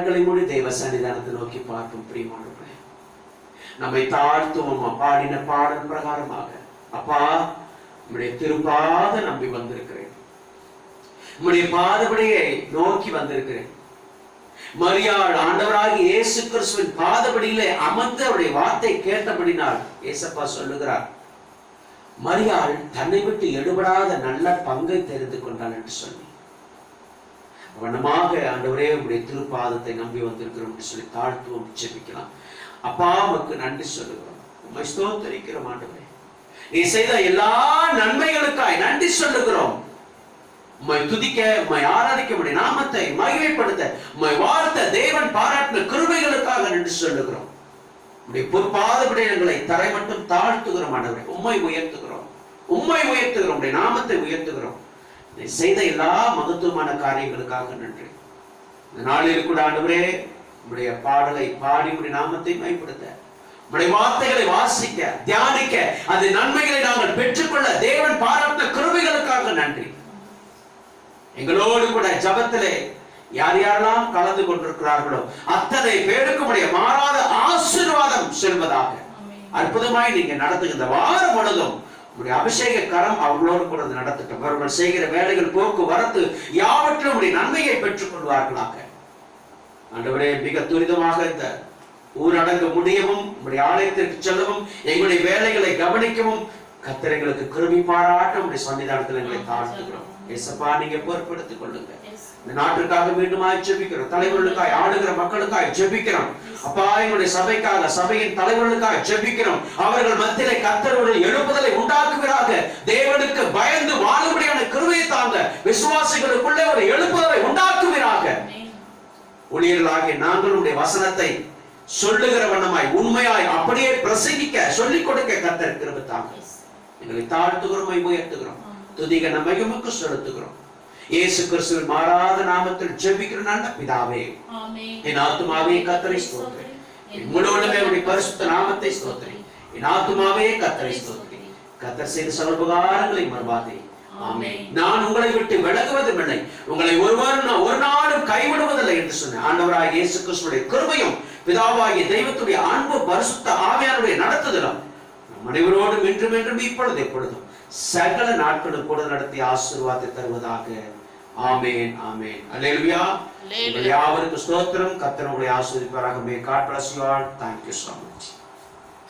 கண்களை மூடி தேவ சன்னிதானத்தை நோக்கி பார்ப்போம். பிரியமானவர்களே, நம்மை தாழ்த்துவோம். பாடின பாடல் பிரகாரமாக, அப்பா உம்முடைய திருப்பாத நம்பி வந்திருக்கிறேன், உம்முடைய பாதபடியை நோக்கி வந்திருக்கிறேன். மரியாள் ஆண்டவராகிய இயேசு கிறிஸ்துவின் பாதபடியிலே அமர்ந்து அவருடைய வார்த்தை கேட்டபடினால் ஏசப்பா சொல்லுகிறார், மரியாள் தன்னை விட்டு எடுபடாத நல்ல பங்கை தெரிந்து கொண்டாள் என்று சொல்லி வண்ணமாக ஆண்டவரே உடைய திருப்பாதத்தை நம்பி வந்திருக்கிறோம் என்று சொல்லி தாழ்த்துவோம், ஜெபிக்கலாம். அப்பா உமக்கு நன்றி சொல்லுகிறோம், உம்மை ஸ்தோத்திரிக்கிறோம். ஆண்டவரே, நீ செய்த எல்லா நன்மைகளுக்காய் நன்றி சொல்லுகிறோம். உம்மை துதிக்க, உம்மை ஆராதிக்க, உம்முடைய நாமத்தை மகிமைப்படுத்த, உம்மை வாழ்த்த தேவன் பாராட்டின கிருபைகளுக்காக நன்றி சொல்லுகிறோம். உம்முடைய பொற்பாதபடிகளை தரை மட்டும் தாழ்த்துகிறோம். ஆண்டவரே, உம்மை உயர்த்துகிறோம், உம்மை உயர்த்துகிறோம், உம்முடைய நாமத்தை உயர்த்துகிறோம். நீ செய்த எல்லா மகத்துவமான காரியங்களுக்காக நன்றி. இந்த நாளில் கூட ஆண்டவரே உம்முடைய பாடலை பாடி உம்முடைய நாமத்தை மகிமைப்படுத்த, உம்முடைய வார்த்தைகளை வாசிக்க, தியானிக்க, அந்த நன்மைகளை நாங்கள் பெற்றுக்கொள்ள தேவன் பாராட்டின கிருபைகளுக்காக நன்றி. எங்களோடு கூட ஜபத்திலே யார் யாரெல்லாம் கலந்து கொண்டிருக்கிறார்களோ அத்தனை பேருக்கு உடைய மாறாத ஆசீர்வாதம் செல்வதாக அற்புதமாய் நீங்க நடத்துகின்ற வாரம் முழுதும் உடைய அபிஷேக கரம் அவர்களோடு கூட நடத்தட்டும். அவர்கள் செய்கிற வேலைகள், போக்குவரத்து யாவற்றிலும் உடைய நன்மையை பெற்றுக் கொள்வார்களாக. ஆண்டவரே, மிக துரிதமாக இந்த ஊரடங்கு முடியவும், உடைய ஆலயத்திற்கு செல்லவும், எங்களுடைய வேலைகளை கவனிக்கவும் கர்த்தர்களுக்கு கிருபை பாராட்ட உடைய சன்னிதானத்தில் எங்களை தாழ்த்துகிறோம். ஏசப்பா, நீங்க பொறுப்பெடுத்துக் கொள்ளுங்க. இந்த நாட்டுக்காக மீண்டுமாய் ஜெபிக்கிறோம், தலைவர்களுக்காய், ஆளுகிற மக்களுக்காய் ஜெபிக்கிறோம். அப்பா, எங்களுடைய சபைக்காக, சபையின் தலைவர்களுக்காக ஜெபிக்கிறோம். அவர்கள் மத்தியிலே கர்த்தருடைய எழுப்புதலை உண்டாக்குகிறாக. தேவனுக்கு பயந்து வாழும்படியான கிருபையை தாங்க. விசுவாசிகளுக்குள்ளே ஒரு எழுப்புதலை உண்டாக்குகிறாக. ஊழியர்களாகிய நாங்களுடைய வசனத்தை சொல்லுகிற வண்ணமாய், உண்மையாய் அப்படியே பிரசங்கிக்க, சொல்லிக் கொடுக்க கர்த்தர் கிருபை தாங்க. எங்களை தாழ்த்துகிறோம், உயர்த்துகிறோம், துதிக நம்மையுமக்கு செலுத்துகிறோம். இயேசு கிறிஸ்துவின் மாறாத நாமத்தில் ஜெபிக்கிற நல்ல பிதாவே, என் ஆத்துமாவே கர்த்தரை ஸ்தோத்திரி, என் முழுவதுமே உடைய பரிசுத்த நாமத்தை ஸ்தோத்திரி. என் ஆத்துமாவே கர்த்தரை ஸ்தோத்திரி. கர்த்தர் செய்த சகல உபகாரங்களை மறவாதே. ஆமென். நான் உங்களை விட்டு விலகுவதும் இல்லை, உங்களை ஒரு நாளும் கைவிடுவதில்லை என்று சொன்ன ஆண்டவராகிய இயேசு கிறிஸ்துவின் கிருபையும் பிதாவாகிய தெய்வத்துடைய அன்பு பரிசுத்த ஆவியானவருடைய நடத்துதலும் நம் அனைவரோடும் என்றும் என்றும் இப்பொழுது எப்பொழுதும் சகல நாட்களும் கூட நடத்தி ஆசீர்வாதத்தை தருவதாக. ஆமென், ஆமென். அல்லேலூயா. யாவருக்கு ஸ்தோத்திரம். கர்த்தர் உங்களை ஆசீர்வதிப்பாராக. May God bless you all. Thank you so much.